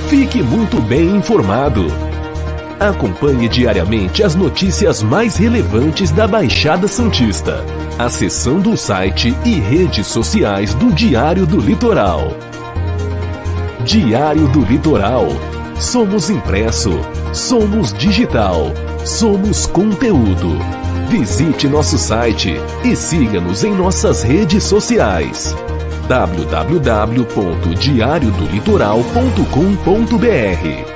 Fique muito bem informado. Acompanhe diariamente as notícias mais relevantes da Baixada Santista, acessando o site e redes sociais do Diário do Litoral. Diário do Litoral. Somos impresso, somos digital, somos conteúdo. Visite nosso site e siga-nos em nossas redes sociais. www.diariodolitoral.com.br.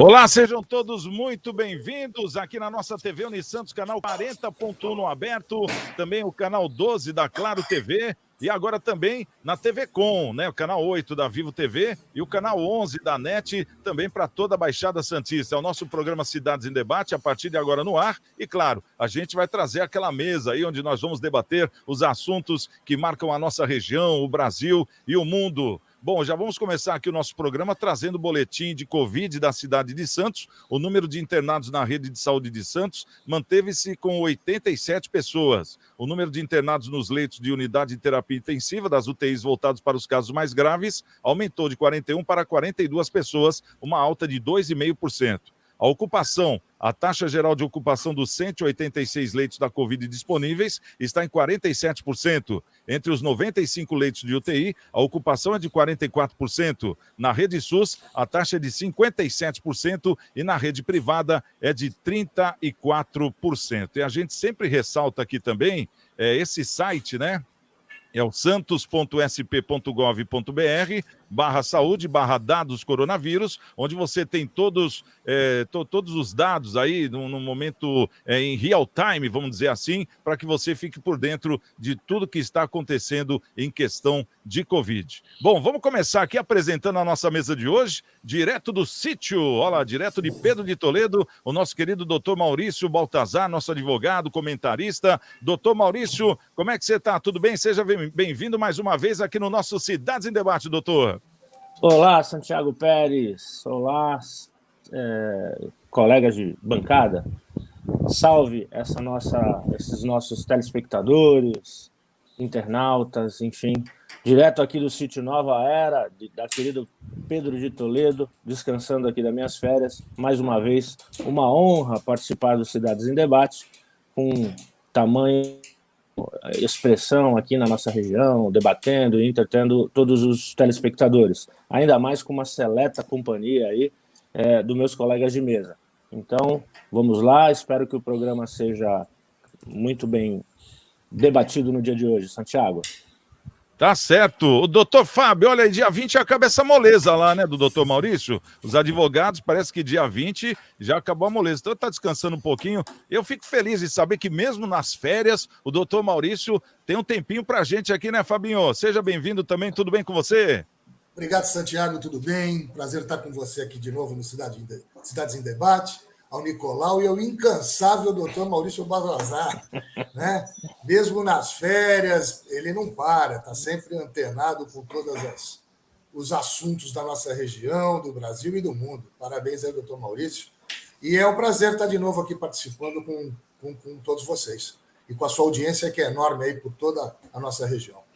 Olá, sejam todos muito bem-vindos aqui na nossa TV Unisantos, canal 40.1 no aberto, também o canal 12 da Claro TV e agora também na TV Com, né? O canal 8 da Vivo TV e o canal 11 da NET, também para toda a Baixada Santista. É o nosso programa Cidades em Debate, a partir de agora no ar. E claro, a gente vai trazer aquela mesa aí onde nós vamos debater os assuntos que marcam a nossa região, o Brasil e o mundo. Bom, já vamos começar aqui o nosso programa trazendo o boletim de Covid da cidade de Santos. O número de internados na rede de saúde de Santos manteve-se com 87 pessoas. O número de internados nos leitos de unidade de terapia intensiva das UTIs voltados para os casos mais graves aumentou de 41 para 42 pessoas, uma alta de 2,5%. A ocupação, a taxa geral de ocupação dos 186 leitos da Covid disponíveis está em 47%. Entre os 95 leitos de UTI, a ocupação é de 44%. Na rede SUS, a taxa é de 57% e na rede privada é de 34%. E a gente sempre ressalta aqui também esse site, né? É o santos.sp.gov.br/saúde/dados coronavírus, onde você tem todos os dados aí no momento em real time, vamos dizer assim, para que você fique por dentro de tudo que está acontecendo em questão de Covid. Bom, vamos começar aqui apresentando a nossa mesa de hoje, direto do sítio, olha lá, direto de Pedro de Toledo, o nosso querido doutor Maurício Baltazar, nosso advogado, comentarista. Doutor Maurício, como é que você está? Tudo bem? Seja bem-vindo mais uma vez aqui no nosso Cidades em Debate, doutor. Olá, Santiago Pérez. Olá, colegas de bancada. Salve esses nossos telespectadores, internautas, enfim. Direto aqui do sítio Nova Era, da querida Pedro de Toledo, descansando aqui das minhas férias. Mais uma vez, uma honra participar do Cidades em Debate, com tamanho expressão aqui na nossa região, debatendo e entretendo todos os telespectadores. Ainda mais com uma seleta companhia aí dos meus colegas de mesa. Então, vamos lá, espero que o programa seja muito bem debatido no dia de hoje, Santiago. Tá certo. O doutor Fábio, olha aí, dia 20 acaba essa moleza lá, né, do doutor Maurício. Os advogados, parece que dia 20 já acabou a moleza. Então tá descansando um pouquinho. Eu fico feliz de saber que mesmo nas férias, o doutor Maurício tem um tempinho pra gente aqui, né, Fabinho? Seja bem-vindo também, tudo bem com você? Obrigado, Santiago, tudo bem? Prazer estar com você aqui de novo no Cidades em Debate, ao Nicolau e ao incansável doutor Maurício Baltazar, né? Mesmo nas férias, ele não para, está sempre antenado com todos os assuntos da nossa região, do Brasil e do mundo. Parabéns aí, doutor Maurício. E é um prazer estar de novo aqui participando com todos vocês e com a sua audiência, que é enorme aí por toda a nossa região.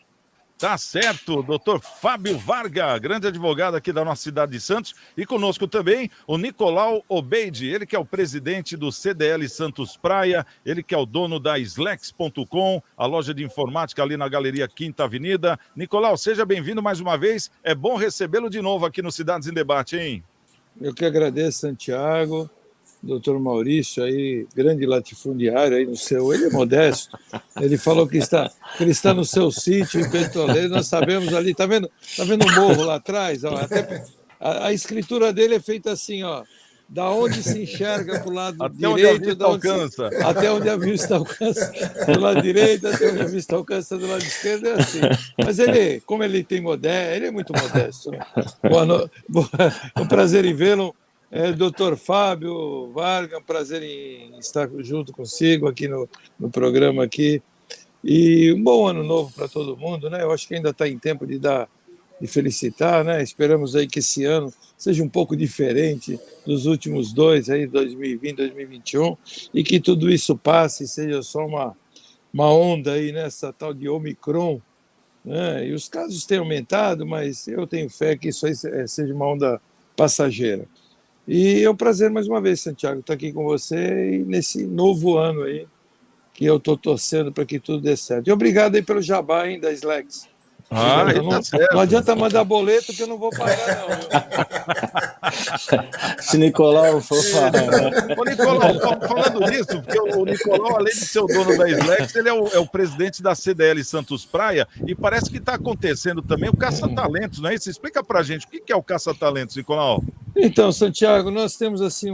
Tá certo, doutor Fábio Varga, grande advogado aqui da nossa cidade de Santos, e conosco também o Nicolau Obeide, ele que é o presidente do CDL Santos Praia, ele que é o dono da Slex.com, a loja de informática ali na Galeria Quinta Avenida. Nicolau, seja bem-vindo mais uma vez, é bom recebê-lo de novo aqui no Cidades em Debate, hein? Eu que agradeço, Santiago, doutor Maurício, aí, grande latifundiário aí no seu, ele é modesto, ele falou que ele está no seu sítio em Pedro de Toledo, nós sabemos ali, tá vendo o morro lá atrás? Ó, até a escritura dele é feita assim, ó, da onde se enxerga para o lado até direito, até onde a vista alcança do lado direito, até onde a vista alcança do lado esquerdo, é assim. Mas ele, como ele tem ele é muito modesto. É um prazer em vê-lo. Doutor Fábio Varga, um prazer em estar junto consigo aqui no programa aqui. E um bom ano novo para todo mundo, né? Eu acho que ainda está em tempo de felicitar, né? Esperamos aí que esse ano seja um pouco diferente dos últimos dois, aí, 2020, 2021, e que tudo isso passe e seja só uma onda aí nessa tal de Omicron, né? E os casos têm aumentado, mas eu tenho fé que isso aí seja uma onda passageira. E é um prazer mais uma vez, Santiago, estar aqui com você e nesse novo ano aí, que eu estou torcendo para que tudo dê certo. E obrigado aí pelo jabá, hein, da Slex. Obrigado. Tá Não adianta mandar boleto que eu não vou pagar, não. Se Nicolau for falar. Ô, Nicolau, falando nisso, porque o Nicolau, além de ser o dono da Slex, ele é o presidente da CDL Santos Praia, e parece que está acontecendo também o caça-talentos, não é isso? Explica pra gente, o que é o caça-talentos, Nicolau? Então, Santiago, nós temos assim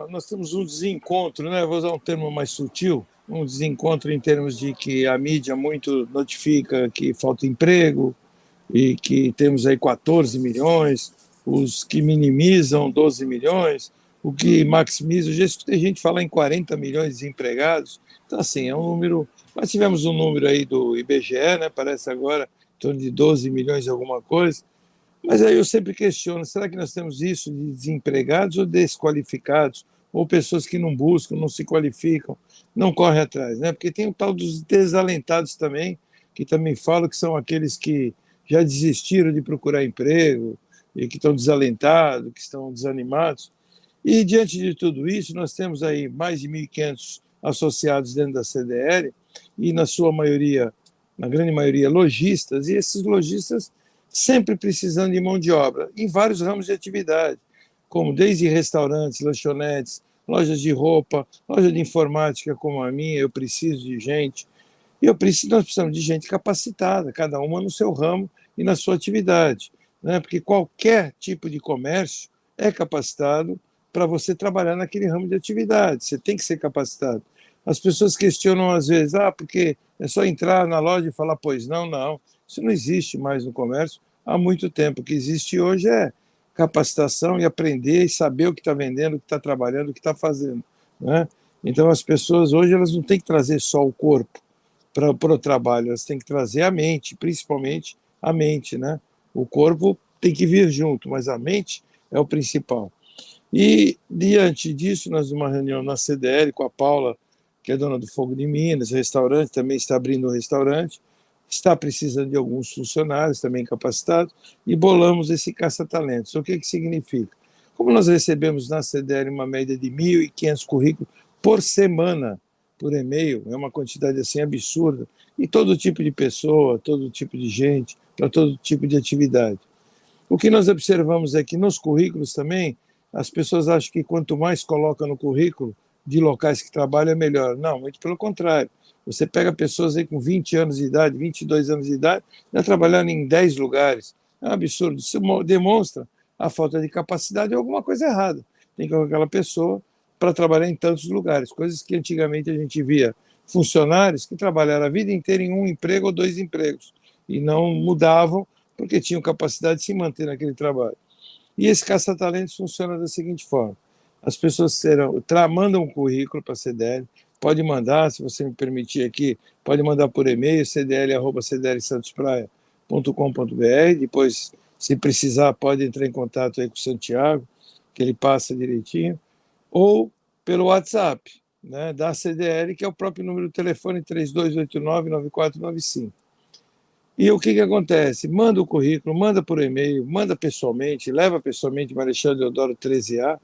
nós temos um desencontro, né? Vou usar um termo mais sutil, um desencontro em termos de que a mídia muito notifica que falta emprego e que temos aí 14 milhões, os que minimizam 12 milhões, o que maximiza, eu já escutei gente falar em 40 milhões de desempregados. Então, assim, é um número. Nós tivemos um número aí do IBGE, né? Parece agora em torno de 12 milhões e alguma coisa. Mas aí eu sempre questiono, será que nós temos isso de desempregados ou desqualificados, ou pessoas que não buscam, não se qualificam, não correm atrás, né? Porque tem o tal dos desalentados também, que também falam que são aqueles que já desistiram de procurar emprego e que estão desalentados, que estão desanimados. E diante de tudo isso, nós temos aí mais de 1.500 associados dentro da CDL e na sua maioria, na grande maioria, lojistas, e esses lojistas sempre precisando de mão de obra, em vários ramos de atividade, como desde restaurantes, lanchonetes, lojas de roupa, loja de informática como a minha, eu preciso de gente, e nós precisamos de gente capacitada, cada uma no seu ramo e na sua atividade, né? Porque qualquer tipo de comércio é capacitado para você trabalhar naquele ramo de atividade, você tem que ser capacitado. As pessoas questionam às vezes, porque é só entrar na loja e falar, pois não, não. Isso não existe mais no comércio há muito tempo. O que existe hoje é capacitação e aprender e saber o que está vendendo, o que está trabalhando, o que está fazendo, né? Então, as pessoas hoje elas não têm que trazer só o corpo para o trabalho, elas têm que trazer a mente, principalmente a mente, né? O corpo tem que vir junto, mas a mente é o principal. E, diante disso, nós numa reunião na CDL com a Paula, que é dona do Fogo de Minas, restaurante, também está abrindo um restaurante, está precisando de alguns funcionários também capacitados, e bolamos esse caça-talentos. O que significa? Como nós recebemos na CDL uma média de 1.500 currículos por semana, por e-mail, é uma quantidade assim absurda, e todo tipo de pessoa, todo tipo de gente, para todo tipo de atividade. O que nós observamos é que nos currículos também, as pessoas acham que quanto mais coloca no currículo de locais que trabalham é melhor. Não, muito pelo contrário. Você pega pessoas aí com 20 anos de idade, 22 anos de idade, já trabalhando em 10 lugares. É um absurdo. Isso demonstra a falta de capacidade ou alguma coisa errada. Tem que colocar aquela pessoa para trabalhar em tantos lugares, coisas que antigamente a gente via funcionários que trabalharam a vida inteira em um emprego ou 2 empregos e não mudavam porque tinham capacidade de se manter naquele trabalho. E esse caça-talentos funciona da seguinte forma: as pessoas mandam um currículo para a CDL, pode mandar, se você me permitir aqui, pode mandar por e-mail, cdl@cdlsantospraia.com.br, depois, se precisar, pode entrar em contato aí com o Santiago, que ele passa direitinho, ou pelo WhatsApp, né, da CDL, que é o próprio número do telefone 3289-9495. E o que acontece? Manda o currículo, manda por e-mail, manda pessoalmente, leva pessoalmente Marechal Deodoro 13A,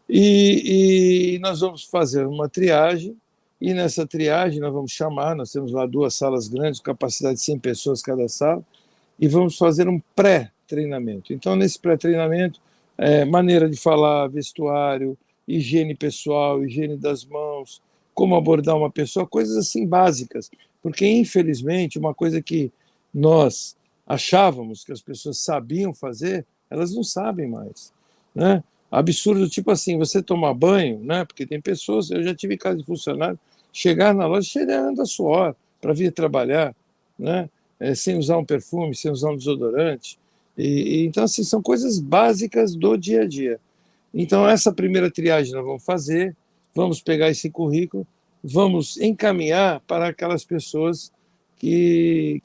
e nós vamos fazer uma triagem, e nessa triagem nós vamos chamar, nós temos lá 2 salas grandes, capacidade de 100 pessoas cada sala, e vamos fazer um pré-treinamento. Então, nesse pré-treinamento, maneira de falar, vestuário, higiene pessoal, higiene das mãos, como abordar uma pessoa, coisas assim básicas, porque, infelizmente, uma coisa que nós achávamos que as pessoas sabiam fazer, elas não sabem mais, né? Absurdo, tipo assim, você tomar banho, né? Porque tem pessoas, eu já tive caso de funcionário, chegar na loja cheirando a suor para vir trabalhar, né? Sem usar um perfume, sem usar um desodorante. Então, assim, são coisas básicas do dia a dia. Então, essa primeira triagem nós vamos fazer, vamos pegar esse currículo, vamos encaminhar para aquelas pessoas que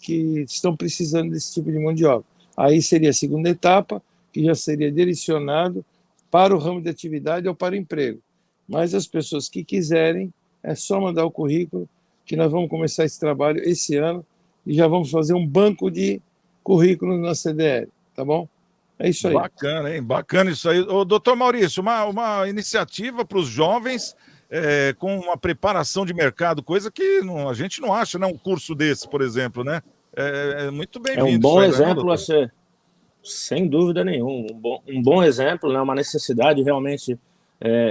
estão precisando desse tipo de mão de obra. Aí seria a segunda etapa, que já seria direcionado para o ramo de atividade ou para o emprego. Mas as pessoas que quiserem, é só mandar o currículo, que nós vamos começar esse trabalho esse ano e já vamos fazer um banco de currículos na CDL, tá bom? É isso aí. Bacana, hein? Bacana isso aí. Ô, doutor Maurício, uma iniciativa para os jovens com uma preparação de mercado, coisa que a gente não acha, né? Um curso desse, por exemplo, né? É muito bem-vindo. É um bom aí, exemplo né, a ser, sem dúvida nenhuma, um bom exemplo, né? Uma necessidade realmente.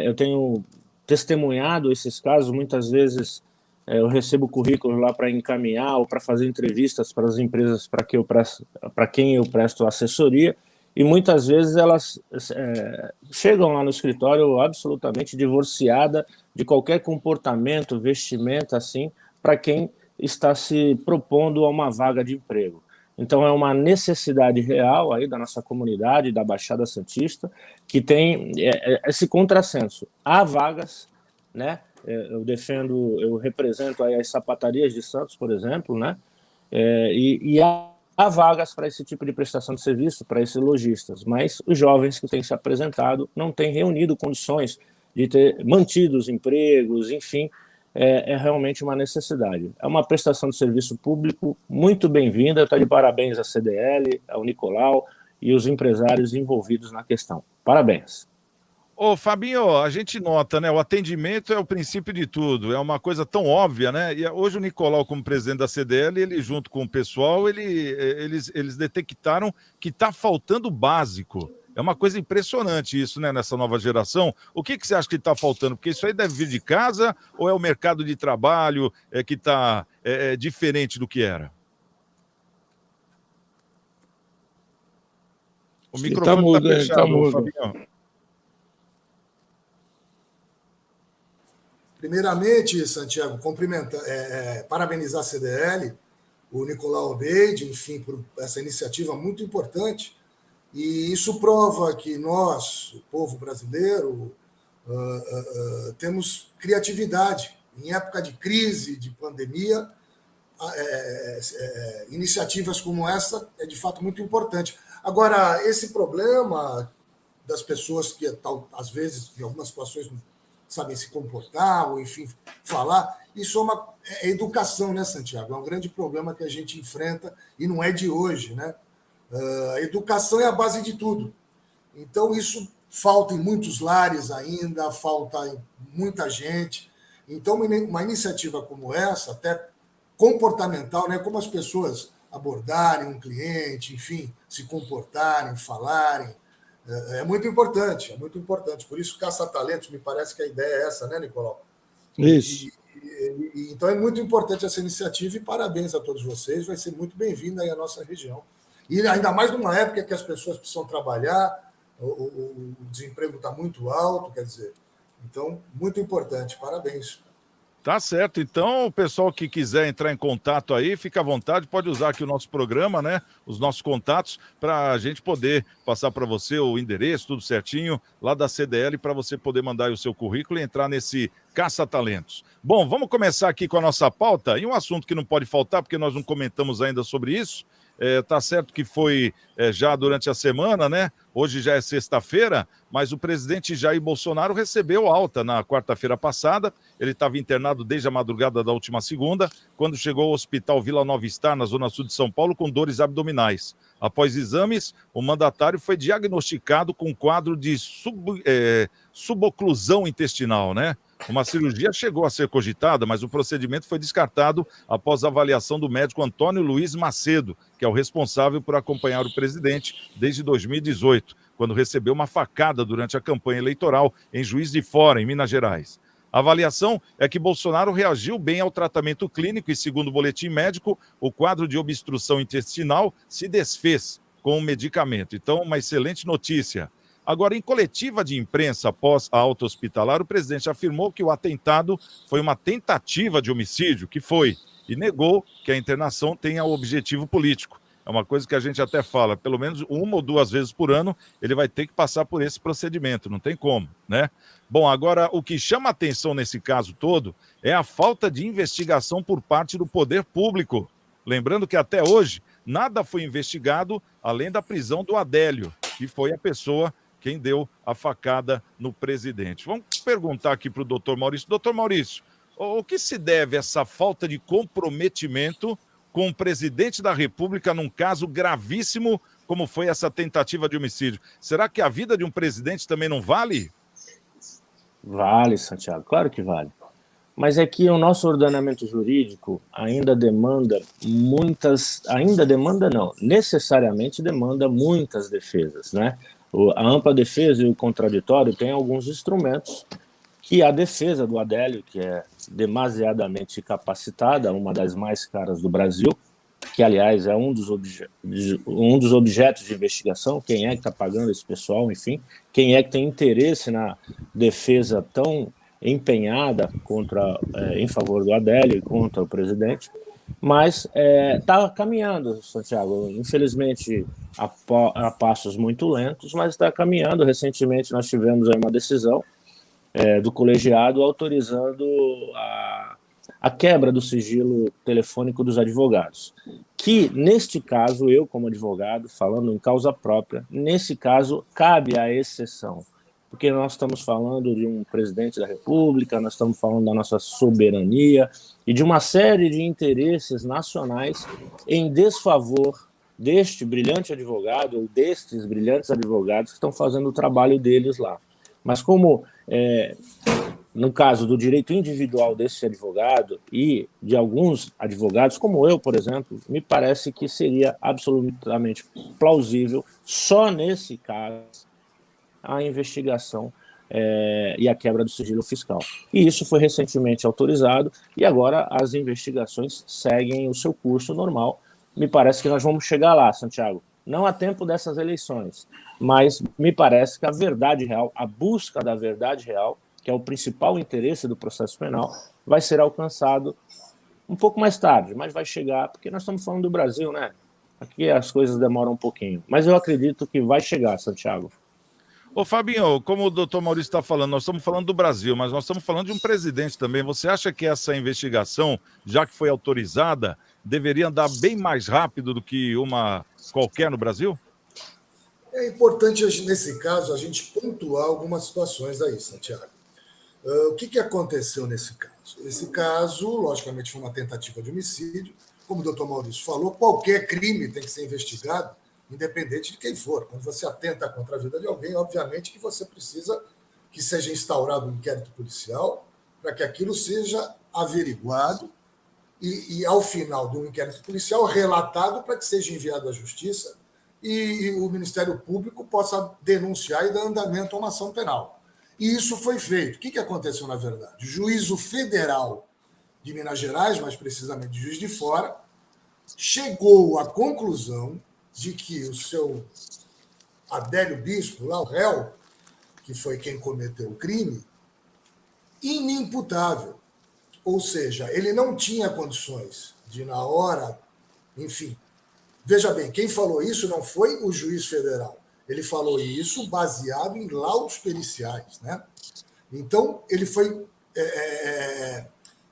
Eu tenho testemunhado esses casos, muitas vezes eu recebo currículo lá para encaminhar ou para fazer entrevistas para as empresas para quem eu presto assessoria, e muitas vezes elas chegam lá no escritório absolutamente divorciada de qualquer comportamento, vestimenta, assim, para quem está se propondo a uma vaga de emprego. Então, é uma necessidade real aí da nossa comunidade, da Baixada Santista, que tem esse contrassenso. Há vagas, né? Eu represento aí as sapatarias de Santos, por exemplo, né? E há vagas para esse tipo de prestação de serviço, para esses lojistas, mas os jovens que têm se apresentado não têm reunido condições de ter mantido os empregos, enfim, é realmente uma necessidade. É uma prestação de serviço público muito bem-vinda. Está de parabéns à CDL, ao Nicolau e os empresários envolvidos na questão. Parabéns. Ô, Fabinho, a gente nota, né? O atendimento é o princípio de tudo, é uma coisa tão óbvia, né? E hoje o Nicolau, como presidente da CDL, ele junto com o pessoal, eles detectaram que está faltando o básico. É uma coisa impressionante isso, né, nessa nova geração. O que você acha que está faltando? Porque isso aí deve vir de casa ou é o mercado de trabalho que está diferente do que era? O microfone está fechado, Fabinho. Primeiramente, Santiago, parabenizar a CDL, o Nicolau Obeide, enfim, por essa iniciativa muito importante. E isso prova que nós, o povo brasileiro, temos criatividade. Em época de crise, de pandemia, iniciativas como essa é de fato muito importante. Agora, esse problema das pessoas que, às vezes, em algumas situações, não sabem se comportar ou, enfim, falar, isso é educação, né, Santiago? É um grande problema que a gente enfrenta e não é de hoje, né? A educação é a base de tudo. Então, isso falta em muitos lares ainda, falta em muita gente. Então, uma iniciativa como essa, até comportamental, né? Como as pessoas abordarem um cliente, enfim, se comportarem, falarem, é muito importante, é muito importante. Por isso, caça-talentos, me parece que a ideia é essa, né, Nicolau? Isso. Então, é muito importante essa iniciativa e parabéns a todos vocês, vai ser muito bem-vinda aí à nossa região. E ainda mais numa época que as pessoas precisam trabalhar, o desemprego está muito alto, quer dizer, então, muito importante, parabéns. Tá certo, então o pessoal que quiser entrar em contato aí, fica à vontade, pode usar aqui o nosso programa, né, os nossos contatos, para a gente poder passar para você o endereço, tudo certinho, lá da CDL, para você poder mandar aí o seu currículo e entrar nesse caça-talentos. Bom, vamos começar aqui com a nossa pauta, e um assunto que não pode faltar, porque nós não comentamos ainda sobre isso. Tá certo que foi já durante a semana, né? Hoje já é sexta-feira, mas o presidente Jair Bolsonaro recebeu alta na quarta-feira passada. Ele estava internado desde a madrugada da última segunda, quando chegou ao Hospital Vila Nova Star, na zona sul de São Paulo, com dores abdominais. Após exames, o mandatário foi diagnosticado com um quadro de suboclusão intestinal, né? Uma cirurgia chegou a ser cogitada, mas o procedimento foi descartado após a avaliação do médico Antônio Luiz Macedo, que é o responsável por acompanhar o presidente desde 2018, quando recebeu uma facada durante a campanha eleitoral em Juiz de Fora, em Minas Gerais. A avaliação é que Bolsonaro reagiu bem ao tratamento clínico e, segundo o boletim médico, o quadro de obstrução intestinal se desfez com o medicamento. Então, uma excelente notícia. Agora, em coletiva de imprensa após a alta hospitalar, o presidente afirmou que o atentado foi uma tentativa de homicídio, que foi, e negou que a internação tenha objetivo político. É uma coisa que a gente até fala, pelo menos 1 ou 2 vezes por ano, ele vai ter que passar por esse procedimento, não tem como, né? Bom, agora, o que chama atenção nesse caso todo é a falta de investigação por parte do poder público. Lembrando que até hoje, nada foi investigado além da prisão do Adélio, que foi a pessoa quem deu a facada no presidente. Vamos perguntar aqui para o doutor Maurício. Doutor Maurício, o que se deve a essa falta de comprometimento com o presidente da República num caso gravíssimo como foi essa tentativa de homicídio? Será que a vida de um presidente também não vale? Vale, Santiago, claro que vale. Mas é que o nosso ordenamento jurídico ainda demanda necessariamente demanda muitas defesas, né? A ampla defesa e o contraditório têm alguns instrumentos que a defesa do Adélio, que é demasiadamente capacitada, uma das mais caras do Brasil, que, aliás, é um dos objetos de investigação, quem é que está pagando esse pessoal, enfim, quem é que tem interesse na defesa tão empenhada em favor do Adélio e contra o presidente, mas está caminhando, Santiago, infelizmente a passos muito lentos, mas está caminhando. Recentemente nós tivemos aí uma decisão do colegiado autorizando a quebra do sigilo telefônico dos advogados, que, neste caso, eu como advogado, falando em causa própria, nesse caso cabe a exceção, porque nós estamos falando de um presidente da República, nós estamos falando da nossa soberania e de uma série de interesses nacionais em desfavor deste brilhante advogado ou destes brilhantes advogados que estão fazendo o trabalho deles lá. Mas como, no caso do direito individual desse advogado e de alguns advogados, como eu, por exemplo, me parece que seria absolutamente plausível, só nesse caso, a investigação e a quebra do sigilo fiscal. E isso foi recentemente autorizado e agora as investigações seguem o seu curso normal. Me parece que nós vamos chegar lá, Santiago. Não há tempo dessas eleições, mas me parece que a verdade real, a busca da verdade real, que é o principal interesse do processo penal, vai ser alcançado um pouco mais tarde, mas vai chegar, porque nós estamos falando do Brasil, né? Aqui as coisas demoram um pouquinho, mas eu acredito que vai chegar, Santiago. Ô Fabinho, como o doutor Maurício está falando, nós estamos falando do Brasil, mas nós estamos falando de um presidente também. Você acha que essa investigação, já que foi autorizada, deveria andar bem mais rápido do que uma qualquer no Brasil? É importante, nesse caso, a gente pontuar algumas situações aí, Santiago. O que aconteceu nesse caso? Esse caso, logicamente, foi uma tentativa de homicídio. Como o doutor Maurício falou, qualquer crime tem que ser investigado, independente de quem for. Quando você atenta contra a vida de alguém, obviamente que você precisa que seja instaurado um inquérito policial para que aquilo seja averiguado e ao final do inquérito policial, relatado para que seja enviado à Justiça e o Ministério Público possa denunciar e dar andamento a uma ação penal. E isso foi feito. O que aconteceu, na verdade? O Juízo Federal de Minas Gerais, mais precisamente Juiz de Fora, chegou à conclusão de que o seu Adélio Bispo, lá o réu, que foi quem cometeu o crime, inimputável. Ou seja, ele não tinha condições de, na hora, enfim. Veja bem, quem falou isso não foi o juiz federal. Ele falou isso baseado em laudos periciais, né? Então, ele foi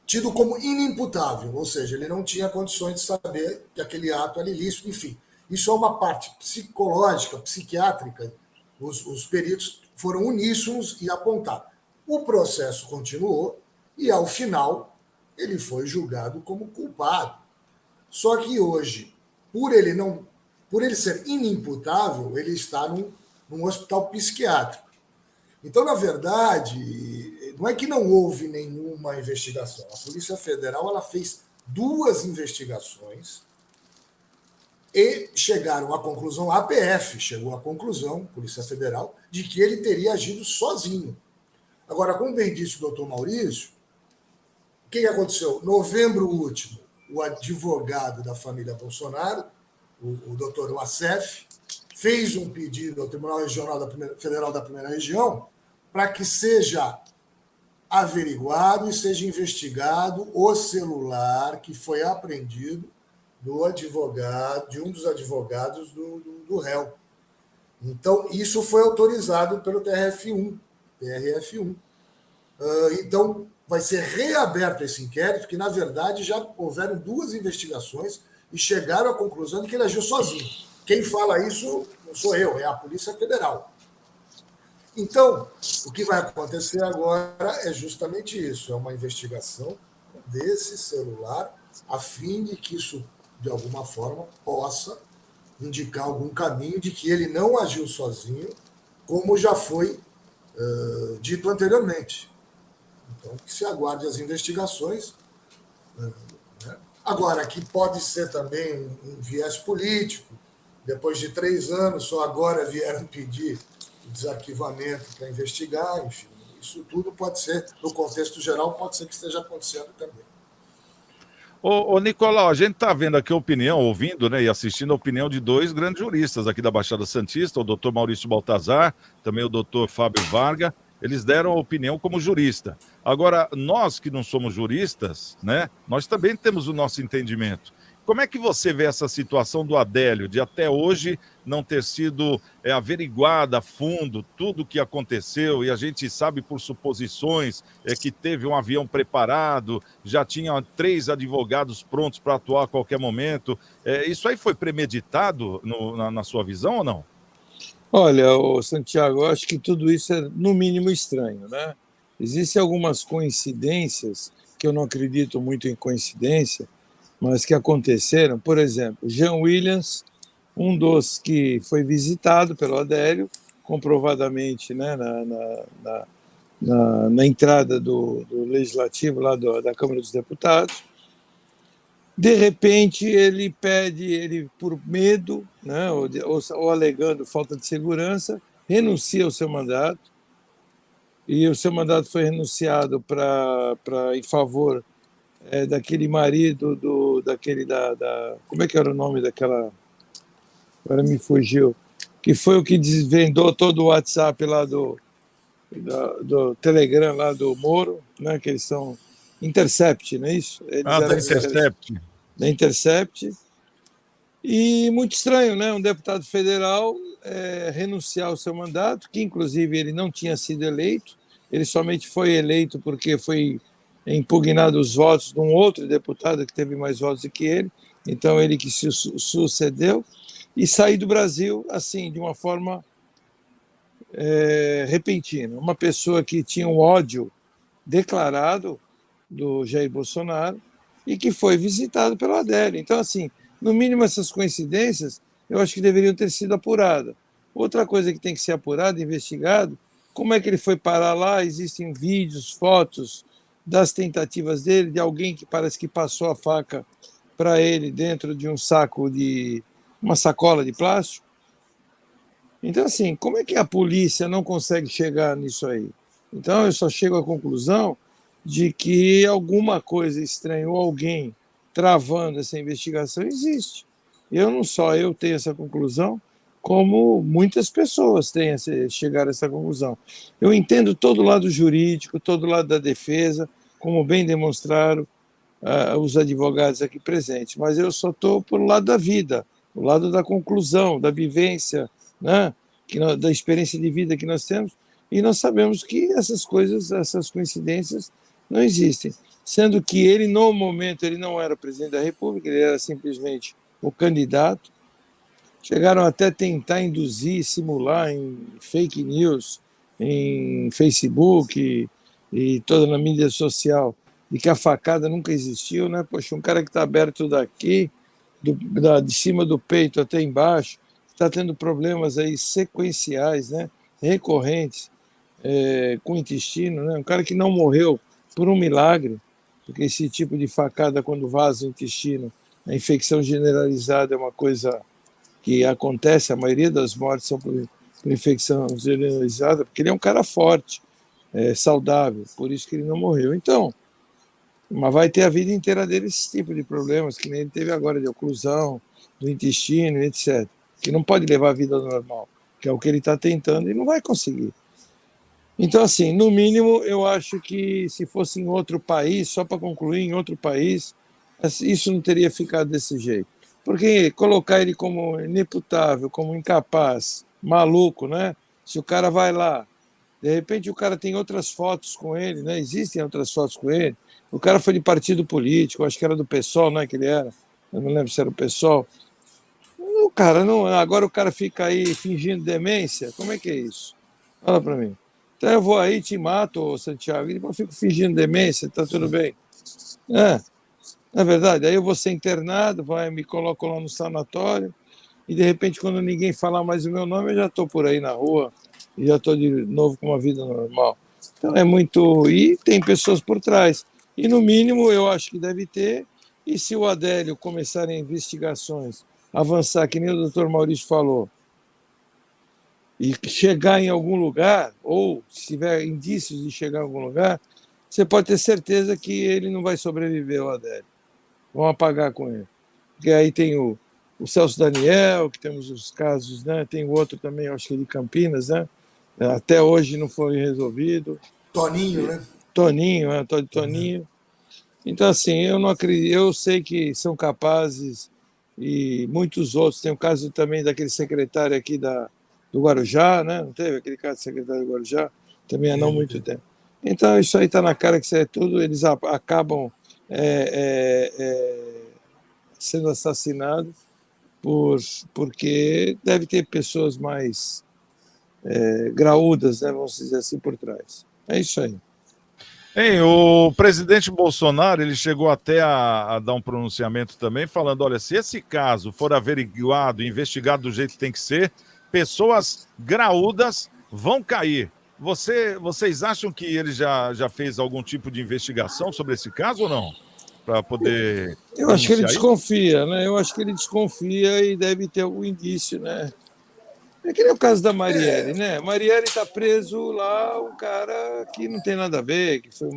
tido como inimputável, ou seja, ele não tinha condições de saber que aquele ato era ilícito, enfim. Isso é uma parte psicológica, psiquiátrica. Os peritos foram uníssonos e apontaram. O processo continuou e, ao final, ele foi julgado como culpado. Só que hoje, por ele ser inimputável, ele está num hospital psiquiátrico. Então, na verdade, não é que não houve nenhuma investigação. A Polícia Federal ela fez 2 investigações e chegaram à conclusão, a APF chegou à conclusão, Polícia Federal, de que ele teria agido sozinho. Agora, como bem disse o doutor Maurício, o que aconteceu? Novembro último, o advogado da família Bolsonaro, o doutor Wassef, fez um pedido ao Tribunal Regional Federal da Primeira Região para que seja averiguado e seja investigado o celular que foi apreendido de um dos advogados do réu. Então, isso foi autorizado pelo TRF1. Então, vai ser reaberto esse inquérito, que, na verdade, já houveram 2 investigações e chegaram à conclusão de que ele agiu sozinho. Quem fala isso não sou eu, é a Polícia Federal. Então, o que vai acontecer agora é justamente isso, é uma investigação desse celular, a fim de que isso, de alguma forma, possa indicar algum caminho de que ele não agiu sozinho, como já foi dito anteriormente. Então, que se aguarde as investigações. Né? Agora, que pode ser também um viés político. Depois de 3 anos, só agora vieram pedir o desarquivamento para investigar. Enfim, isso tudo pode ser, no contexto geral, pode ser que esteja acontecendo também. Ô Nicolau, a gente está vendo aqui a opinião, ouvindo, né, e assistindo a opinião de 2 grandes juristas aqui da Baixada Santista, o doutor Maurício Baltazar, também o doutor Fábio Varga. Eles deram a opinião como jurista. Agora, nós que não somos juristas, né, nós também temos o nosso entendimento. Como é que você vê essa situação do Adélio, de até hoje não ter sido averiguada a fundo tudo o que aconteceu, e a gente sabe por suposições que teve um avião preparado, já tinha 3 advogados prontos para atuar a qualquer momento. Isso aí foi premeditado na sua visão ou não? Olha, Santiago, eu acho que tudo isso é, no mínimo, estranho, né? Existem algumas coincidências, que eu não acredito muito em coincidência, mas que aconteceram. Por exemplo, Jean Williams, um dos que foi visitado pelo Adélio, comprovadamente, né, na entrada do Legislativo, lá da Câmara dos Deputados. De repente, ele por medo, né, ou alegando falta de segurança, renuncia ao seu mandato, e o seu mandato foi renunciado em favor daquele marido, como é que era o nome daquela... Agora me fugiu. Que foi o que desvendou todo o WhatsApp lá do Telegram, lá do Moro, né, que eles são Intercept, não é isso? Da Intercept. Da Intercept. E muito estranho, né? Um deputado federal renunciar ao seu mandato, que inclusive ele não tinha sido eleito, ele somente foi eleito porque foi impugnado os votos de um outro deputado que teve mais votos do que ele, então ele que se sucedeu, e sair do Brasil assim, de uma forma repentina. Uma pessoa que tinha um ódio declarado do Jair Bolsonaro e que foi visitado pelo Adélio. Então, assim, no mínimo essas coincidências, eu acho que deveriam ter sido apuradas. Outra coisa que tem que ser apurada, investigado, como é que ele foi parar lá? Existem vídeos, fotos das tentativas dele, de alguém que parece que passou a faca para ele dentro de uma sacola de plástico. Então, assim, como é que a polícia não consegue chegar nisso aí? Então, eu só chego à conclusão de que alguma coisa estranha ou alguém travando essa investigação existe. Eu tenho essa conclusão, como muitas pessoas chegaram a essa conclusão. Eu entendo todo o lado jurídico, todo o lado da defesa, como bem demonstraram os advogados aqui presentes, mas eu só estou por o lado da vida, o lado da conclusão, da vivência, né, da experiência de vida que nós temos, e nós sabemos que essas coincidências não existem, sendo que ele, no momento, ele não era presidente da República, ele era simplesmente o candidato. Chegaram até a tentar induzir, simular em fake news, em Facebook e toda na mídia social, de que a facada nunca existiu, né? Poxa, um cara que está aberto daqui, de cima do peito até embaixo, está tendo problemas aí sequenciais, né? Recorrentes, com o intestino, né? Um cara que não morreu por um milagre, porque esse tipo de facada, quando vaza o intestino, a infecção generalizada é uma coisa que acontece, a maioria das mortes são por infecção generalizada, porque ele é um cara forte, saudável, por isso que ele não morreu. Então, mas vai ter a vida inteira dele esse tipo de problemas, que nem ele teve agora, de oclusão do intestino, etc., que não pode levar a vida normal, que é o que ele está tentando e não vai conseguir. Então, assim, no mínimo, eu acho que se fosse em outro país, só para concluir, em outro país, isso não teria ficado desse jeito. Porque colocar ele como inimputável, como incapaz, maluco, né? Se o cara vai lá, de repente o cara tem outras fotos com ele, né? Existem outras fotos com ele. O cara foi de partido político, acho que era do PSOL, não é que ele era? Eu não lembro se era o PSOL. O cara não, agora o cara fica aí fingindo demência. Como é que é isso? Fala para mim. Então eu vou aí, te mato, Santiago, e depois eu fico fingindo demência, tá tudo bem. É verdade. Aí eu vou ser internado, me coloco lá no sanatório, e de repente, quando ninguém falar mais o meu nome, eu já estou por aí na rua, e já estou de novo com uma vida normal. Então é muito. E tem pessoas por trás. E no mínimo eu acho que deve ter, e se o Adélio começar investigações, avançar, que nem o doutor Maurício falou, e chegar em algum lugar, ou se tiver indícios de chegar em algum lugar, você pode ter certeza que ele não vai sobreviver, o Adélio. Vão apagar com ele. Porque aí tem o Celso Daniel, que temos os casos, né? Tem o outro também, acho que é de Campinas, né? Até hoje não foi resolvido. Toninho, né? Toninho, Toninho. Então, assim, eu não acredito, eu sei que são capazes, e muitos outros. Tem o caso também daquele secretário aqui do Guarujá, né? Não teve aquele caso do secretário do Guarujá? Também há não muito tempo. Então, isso aí está na cara que isso é tudo, eles acabam sendo assassinados porque deve ter pessoas mais graúdas, né? Vamos dizer assim, por trás. É isso aí. O presidente Bolsonaro, ele chegou até a dar um pronunciamento também, falando, olha, se esse caso for averiguado, investigado do jeito que tem que ser, pessoas graúdas vão cair. Vocês acham que ele já fez algum tipo de investigação sobre esse caso ou não? Para poder... Eu acho que ele desconfia, né? Eu acho que ele desconfia e deve ter algum indício, né? É que nem o caso da Marielle, né? Marielle está preso lá, um cara que não tem nada a ver, que foi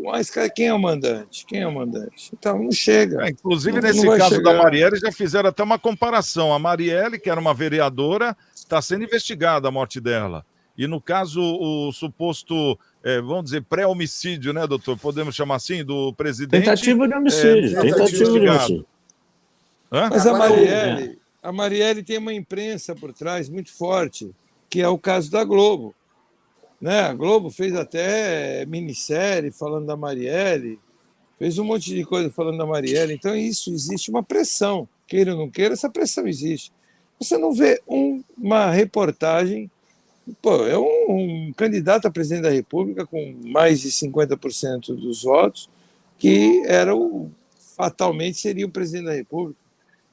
mas quem é o mandante? Quem é o mandante? Então, não chega. Inclusive, nesse caso da Marielle, já fizeram até uma comparação. A Marielle, que era uma vereadora, está sendo investigada a morte dela. E no caso, o suposto, vamos dizer, pré-homicídio, né, doutor? Podemos chamar assim, do presidente. Tentativa de homicídio. Tentativa de homicídio. Mas a Marielle tem uma imprensa por trás muito forte, que é o caso da Globo. Né? A Globo fez até minissérie falando da Marielle, fez um monte de coisa falando da Marielle. Então, isso existe uma pressão. Queira ou não queira, essa pressão existe. Você não vê uma reportagem. Pô, é um candidato a presidente da República com mais de 50% dos votos, que fatalmente seria o presidente da República.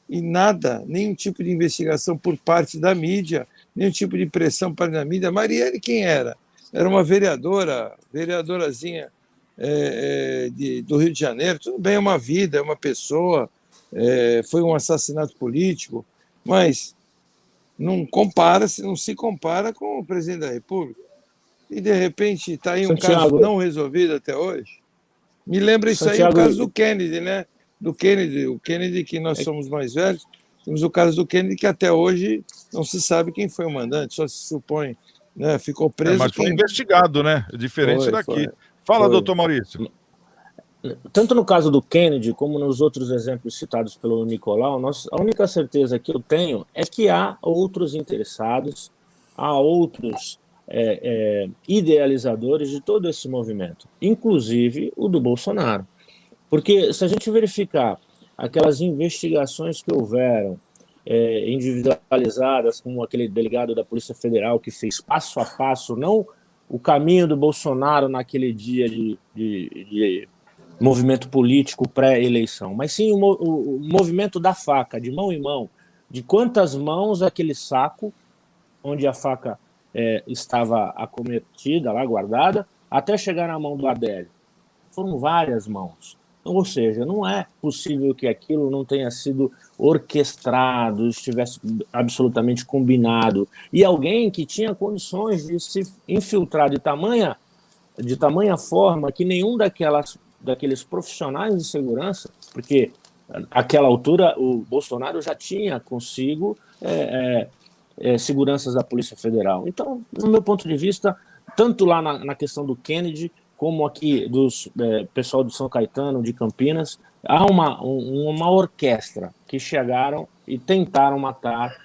E nada, nenhum tipo de investigação por parte da mídia, nenhum tipo de pressão para a mídia. Marielle quem era? Era uma vereadorazinha do Rio de Janeiro. Tudo bem, é uma vida, é uma pessoa, foi um assassinato político, mas não se compara com o presidente da República. E, de repente, está aí um caso não resolvido até hoje. Me lembra isso aí, o caso do Kennedy, né? O Kennedy, que nós somos mais velhos, temos o caso do Kennedy, que até hoje não se sabe quem foi o mandante, só se supõe, né? Ficou preso. Mas foi investigado, né? Diferente daqui. Fala, doutor Maurício. Tanto no caso do Kennedy, como nos outros exemplos citados pelo Nicolau, a única certeza que eu tenho é que há outros interessados, há outros idealizadores de todo esse movimento, inclusive o do Bolsonaro. Porque se a gente verificar aquelas investigações que houveram, individualizadas, como aquele delegado da Polícia Federal que fez passo a passo, não o caminho do Bolsonaro naquele dia de movimento político pré-eleição, mas sim o movimento da faca, de mão em mão, de quantas mãos aquele saco, onde a faca estava acometida, lá guardada, até chegar na mão do Adélio. Foram várias mãos. Ou seja, não é possível que aquilo não tenha sido orquestrado, estivesse absolutamente combinado. E alguém que tinha condições de se infiltrar de tamanha forma que nenhum daqueles profissionais de segurança, porque naquela altura o Bolsonaro já tinha consigo seguranças da Polícia Federal. Então, no meu ponto de vista, tanto lá na questão do Kennedy, como aqui dos pessoal do São Caetano, de Campinas, há uma orquestra que chegaram e tentaram matar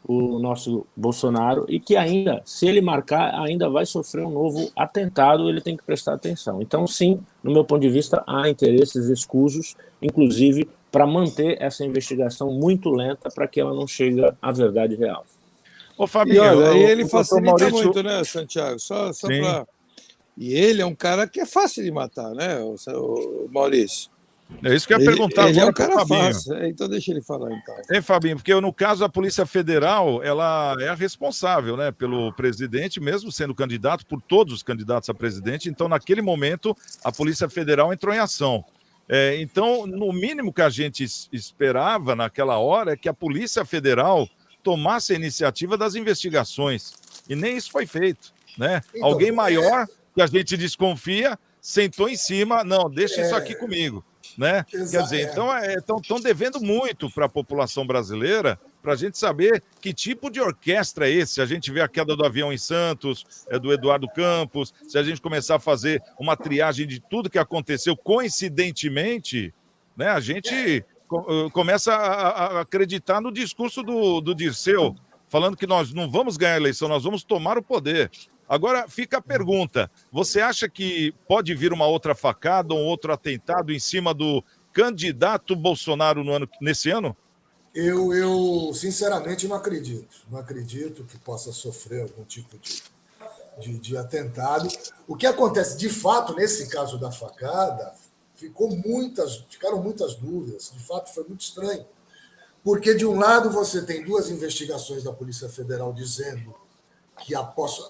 o nosso Bolsonaro e que ainda, se ele marcar, ainda vai sofrer um novo atentado, ele tem que prestar atenção. Então, sim, no meu ponto de vista, há interesses escusos, inclusive para manter essa investigação muito lenta para que ela não chegue à verdade real. Ô, Fabinho, E olha, ele o facilita Maurício... muito, né, Santiago? Só para... E ele é um cara que é fácil de matar, né, o Maurício? É isso que eu ia perguntar ele agora é um cara Fabinho. fácil, então deixa ele falar, então. Fabinho, porque no caso a Polícia Federal, ela é a responsável, né, pelo presidente, mesmo sendo candidato, por todos os candidatos a presidente, então naquele momento a Polícia Federal entrou em ação. Então, no mínimo que a gente esperava naquela hora é que a Polícia Federal tomasse a iniciativa das investigações, e nem isso foi feito, né? Então, alguém maior, que a gente desconfia, sentou em cima, não, deixa isso aqui comigo. Né? Quer dizer, então estão devendo muito para a população brasileira para a gente saber que tipo de orquestra é esse. Se a gente vê a queda do avião em Santos, do Eduardo Campos, se a gente começar a fazer uma triagem de tudo que aconteceu coincidentemente, né, a gente começa a acreditar no discurso do Dirceu, falando que nós não vamos ganhar a eleição, nós vamos tomar o poder. Agora, fica a pergunta, você acha que pode vir uma outra facada, um outro atentado em cima do candidato Bolsonaro nesse ano? Eu sinceramente, não acredito. Não acredito que possa sofrer algum tipo de atentado. O que acontece, de fato, nesse caso da facada, ficaram muitas dúvidas. De fato, foi muito estranho. Porque, de um lado, você tem duas investigações da Polícia Federal dizendo que após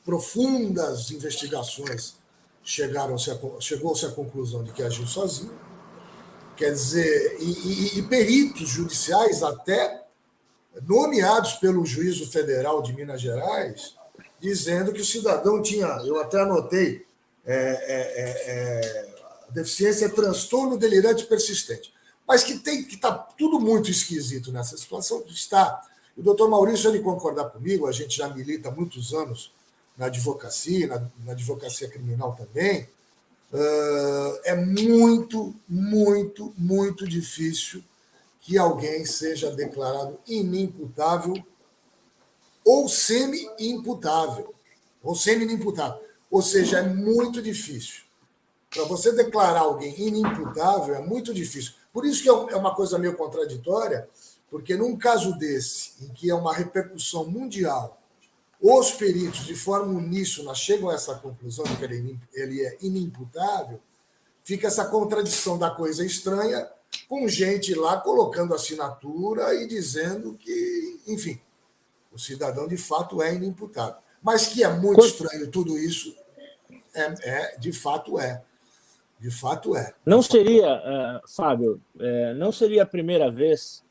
profundas investigações chegou-se à conclusão de que agiu sozinho. Quer dizer, e peritos judiciais até nomeados pelo Juízo Federal de Minas Gerais, dizendo que o cidadão tinha, eu até anotei, deficiência, transtorno delirante persistente. Mas que está tudo muito esquisito nessa situação. O doutor Maurício, ele concordar comigo, a gente já milita há muitos anos na advocacia, na advocacia criminal também, é muito, muito, muito difícil que alguém seja declarado inimputável ou semi-imputável. Ou seja, é muito difícil. Para você declarar alguém inimputável, é muito difícil. Por isso que é uma coisa meio contraditória, porque num caso desse, em que é uma repercussão mundial, os peritos, de forma uníssona, chegam a essa conclusão de que ele é inimputável, fica essa contradição da coisa estranha, com gente lá colocando assinatura e dizendo que, enfim, o cidadão de fato é inimputável. Mas que é muito estranho tudo isso, de fato é. De fato é. Não seria, Fábio, não seria a primeira vez,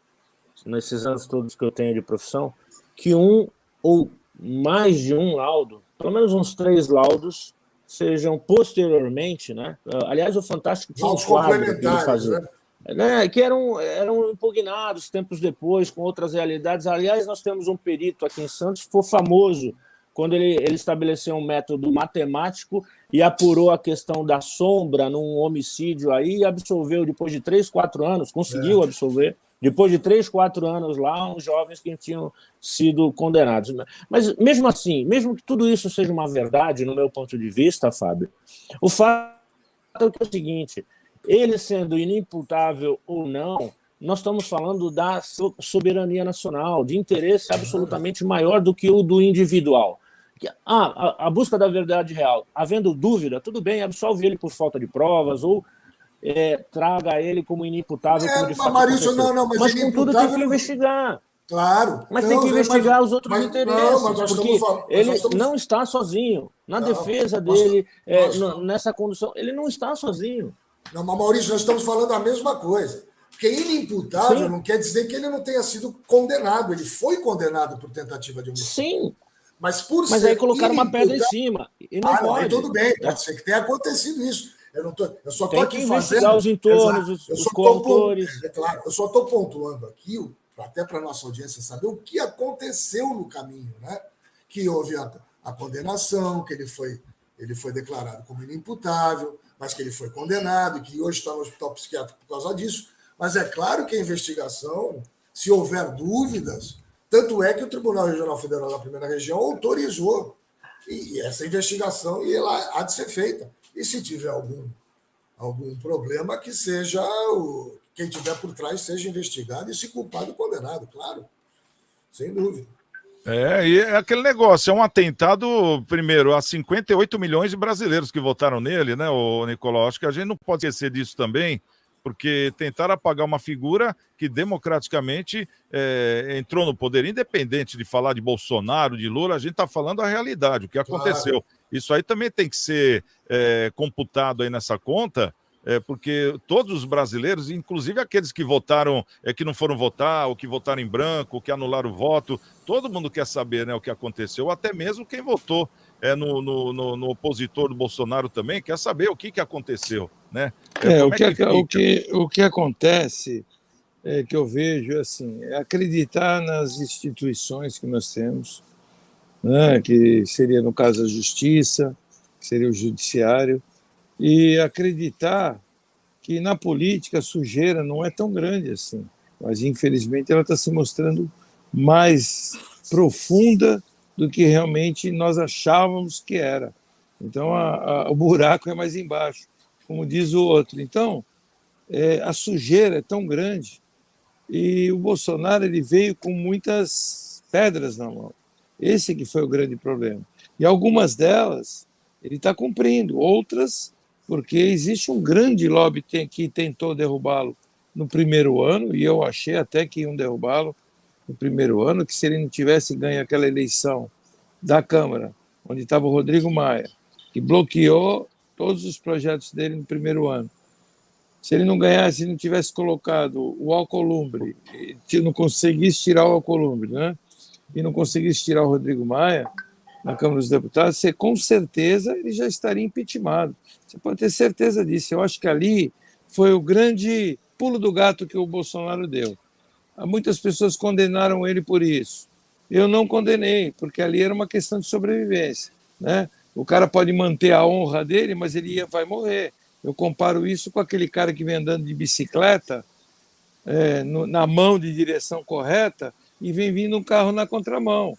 nesses anos todos que eu tenho de profissão, que um ou mais de um laudo, pelo menos uns 3 laudos, sejam posteriormente, né? Aliás, o Fantástico tinha um quadro que ele fazia, né? Que eram impugnados tempos depois, com outras realidades. Aliás, nós temos um perito aqui em Santos que foi famoso quando ele estabeleceu um método matemático e apurou a questão da sombra num homicídio aí e absolveu depois de 3, 4 anos, conseguiu absolver, depois de 3, 4 anos lá, uns jovens que tinham sido condenados. Mas mesmo assim, mesmo que tudo isso seja uma verdade, no meu ponto de vista, Fábio, o fato é o seguinte, ele sendo inimputável ou não, nós estamos falando da soberania nacional, de interesse absolutamente maior do que o do individual. A busca da verdade real, havendo dúvida, tudo bem, absolve ele por falta de provas ou traga ele como inimputável. Como de fato Maurício, mas contudo tem que investigar. Claro. Mas tem que investigar os outros interesses, porque ele não está sozinho. Na defesa dele, nessa condução, ele não está sozinho. Não, mas Maurício, nós estamos falando a mesma coisa. Porque inimputável não quer dizer que ele não tenha sido condenado. Ele foi condenado por tentativa de homicídio. Sim. Mas aí colocaram uma pedra em cima. E não pode. Aí tudo bem, pode ser que tenha acontecido isso. Eu só estou aqui fazendo os entornos, os condutores. Claro, eu só estou pontuando aqui, até para a nossa audiência saber o que aconteceu no caminho, né? Que houve a condenação, que ele foi ele foi declarado como inimputável, mas que ele foi condenado e que hoje está no hospital psiquiátrico por causa disso. Mas é claro que a investigação, se houver dúvidas, tanto é que o Tribunal Regional Federal da Primeira Região autorizou e essa investigação e ela há de ser feita. E se tiver algum problema, que seja quem estiver por trás seja investigado e se culpado e condenado, claro, sem dúvida. E é aquele negócio, é um atentado, primeiro, a 58 milhões de brasileiros que votaram nele, né, o Nicolau? Acho que a gente não pode esquecer disso também, porque tentaram apagar uma figura que democraticamente entrou no poder, independente de falar de Bolsonaro, de Lula, a gente está falando a realidade, o que aconteceu. Claro. Isso aí também tem que ser computado aí nessa conta, porque todos os brasileiros, inclusive aqueles que votaram, que não foram votar, ou que votaram em branco, ou que anularam o voto, todo mundo quer saber, né, o que aconteceu, até mesmo quem votou no opositor do Bolsonaro também quer saber o que aconteceu, né? O que acontece que eu vejo assim, é acreditar nas instituições que nós temos, né, que seria, no caso, a justiça, que seria o judiciário, e acreditar que na política a sujeira não é tão grande assim, mas infelizmente ela está se mostrando mais profunda do que realmente nós achávamos que era. Então o buraco é mais embaixo, como diz o outro. Então a sujeira é tão grande e o Bolsonaro ele veio com muitas pedras na mão. Esse que foi o grande problema. E algumas delas ele está cumprindo, outras porque existe um grande lobby que tentou derrubá-lo no primeiro ano, e eu achei até que iam derrubá-lo no primeiro ano, que se ele não tivesse ganho aquela eleição da Câmara, onde estava o Rodrigo Maia, que bloqueou todos os projetos dele no primeiro ano. Se ele não ganhasse, se não tivesse colocado o Alcolumbre, não conseguisse tirar o Alcolumbre, né? E não conseguisse tirar o Rodrigo Maia na Câmara dos Deputados, você, com certeza ele já estaria impeachmentado. Você pode ter certeza disso. Eu acho que ali foi o grande pulo do gato que o Bolsonaro deu. Muitas pessoas condenaram ele por isso. Eu não condenei, porque ali era uma questão de sobrevivência, né? O cara pode manter a honra dele, mas ele vai morrer. Eu comparo isso com aquele cara que vem andando de bicicleta na mão de direção correta e vem vindo um carro na contramão.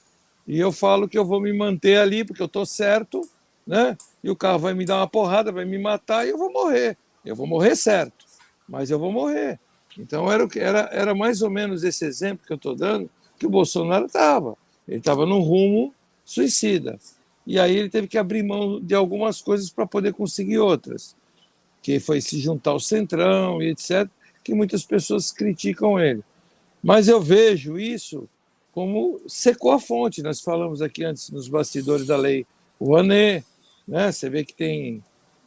E eu falo que eu vou me manter ali porque eu estou certo, né? E o carro vai me dar uma porrada, vai me matar e eu vou morrer. Eu vou morrer certo, mas eu vou morrer. Então era mais ou menos esse exemplo que eu estou dando que o Bolsonaro estava. Ele estava num rumo suicida. E aí ele teve que abrir mão de algumas coisas para poder conseguir outras, que foi se juntar ao Centrão e etc., que muitas pessoas criticam ele. Mas eu vejo isso como secou a fonte. Nós falamos aqui antes nos bastidores da lei Rouanet, né? Você vê que tem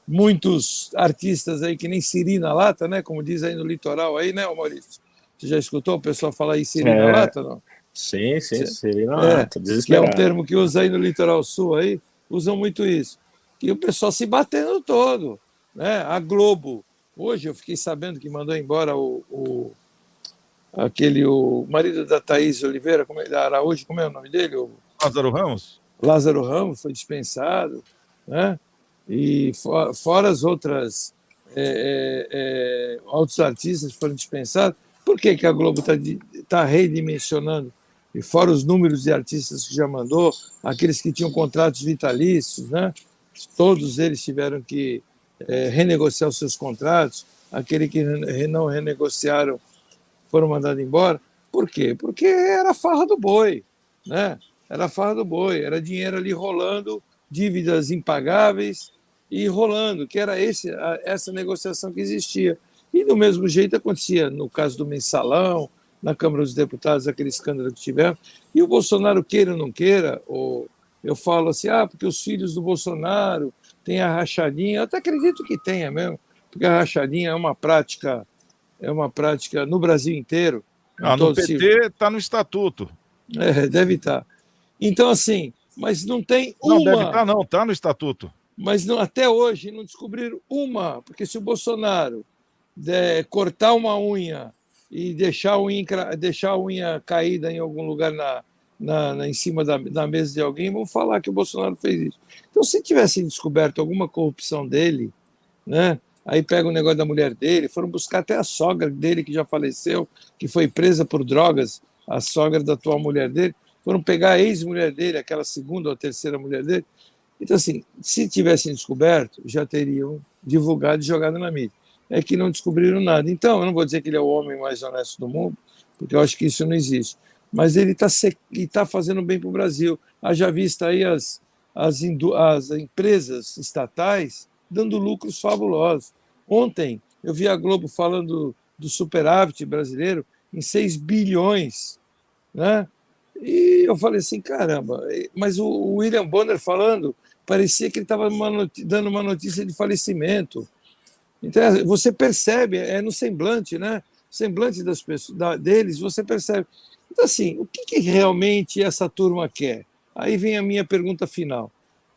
muitos artistas aí que nem siri na lata, né? Como diz aí no litoral, aí, né, Maurício? Você já escutou o pessoal falar aí siri na lata, não? Sim, siri na lata, que é um termo que usa aí no litoral sul, aí, usam muito isso. E o pessoal se batendo todo, né? A Globo, hoje eu fiquei sabendo que mandou embora o marido da Thaís Oliveira, da Araújo, como é o nome dele? Lázaro Ramos? Lázaro Ramos foi dispensado, né? E fora as outras outros artistas foram dispensados. Por que a Globo está redimensionando? E fora os números de artistas que já mandou, aqueles que tinham contratos vitalícios, né? Todos eles tiveram que renegociar os seus contratos, aqueles que não renegociaram foram mandados embora. Por quê? Porque era a farra do boi, né? Era a farra do boi, era dinheiro ali rolando, dívidas impagáveis e rolando, que era essa negociação que existia. E do mesmo jeito acontecia no caso do Mensalão, na Câmara dos Deputados, aquele escândalo que tiveram. E o Bolsonaro, queira ou não queira, eu falo assim, porque os filhos do Bolsonaro têm a rachadinha. Eu até acredito que tenha mesmo, porque a rachadinha é uma prática no Brasil inteiro. No PT está no estatuto. Deve estar. Então, assim, mas não tem uma... Não, deve estar não, está no estatuto. Mas não, até hoje não descobriram uma, porque se o Bolsonaro cortar uma unha e deixar a unha caída em algum lugar em cima da mesa de alguém, vão falar que o Bolsonaro fez isso. Então, se tivessem descoberto alguma corrupção dele, né? Aí pega o negócio da mulher dele, foram buscar até a sogra dele, que já faleceu, que foi presa por drogas, a sogra da atual mulher dele, foram pegar a ex-mulher dele, aquela segunda ou terceira mulher dele. Então, assim, se tivessem descoberto, já teriam divulgado e jogado na mídia. É que não descobriram nada. Então, eu não vou dizer que ele é o homem mais honesto do mundo, porque eu acho que isso não existe. Mas ele está fazendo bem para o Brasil. Haja vista aí as empresas estatais dando lucros fabulosos. Ontem, eu vi a Globo falando do superávit brasileiro em 6 bilhões, né? E eu falei assim, caramba, mas o William Bonner falando, parecia que ele estava dando uma notícia de falecimento. Então, você percebe, é no semblante, né? Semblante das pessoas, deles, você percebe. Então, assim, o que realmente essa turma quer? Aí vem a minha pergunta final.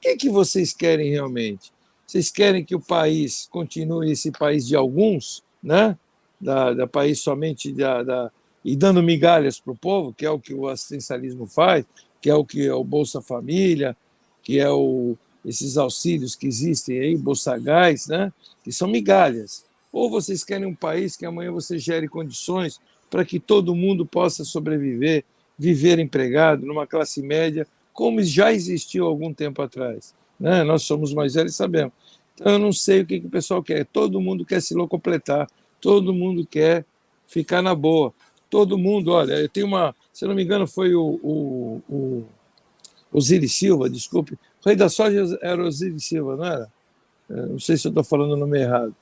O que vocês querem realmente? Vocês querem que o país continue esse país de alguns, né? Da país somente e dando migalhas para o povo, que é o que o assistencialismo faz, que é o Bolsa Família, que é esses auxílios que existem aí, Bolsa Gás, né? Que são migalhas. Ou vocês querem um país que amanhã você gere condições para que todo mundo possa sobreviver, viver empregado numa classe média, como já existiu há algum tempo atrás, né? Nós somos mais velhos e sabemos. Então, eu não sei o que o pessoal quer. Todo mundo quer se locupletar, todo mundo quer ficar na boa. Todo mundo, olha, eu tenho se eu não me engano, foi o Osiris Silva, desculpe. O rei da soja era Osiris Silva, não era? Não sei se eu estou falando o nome errado.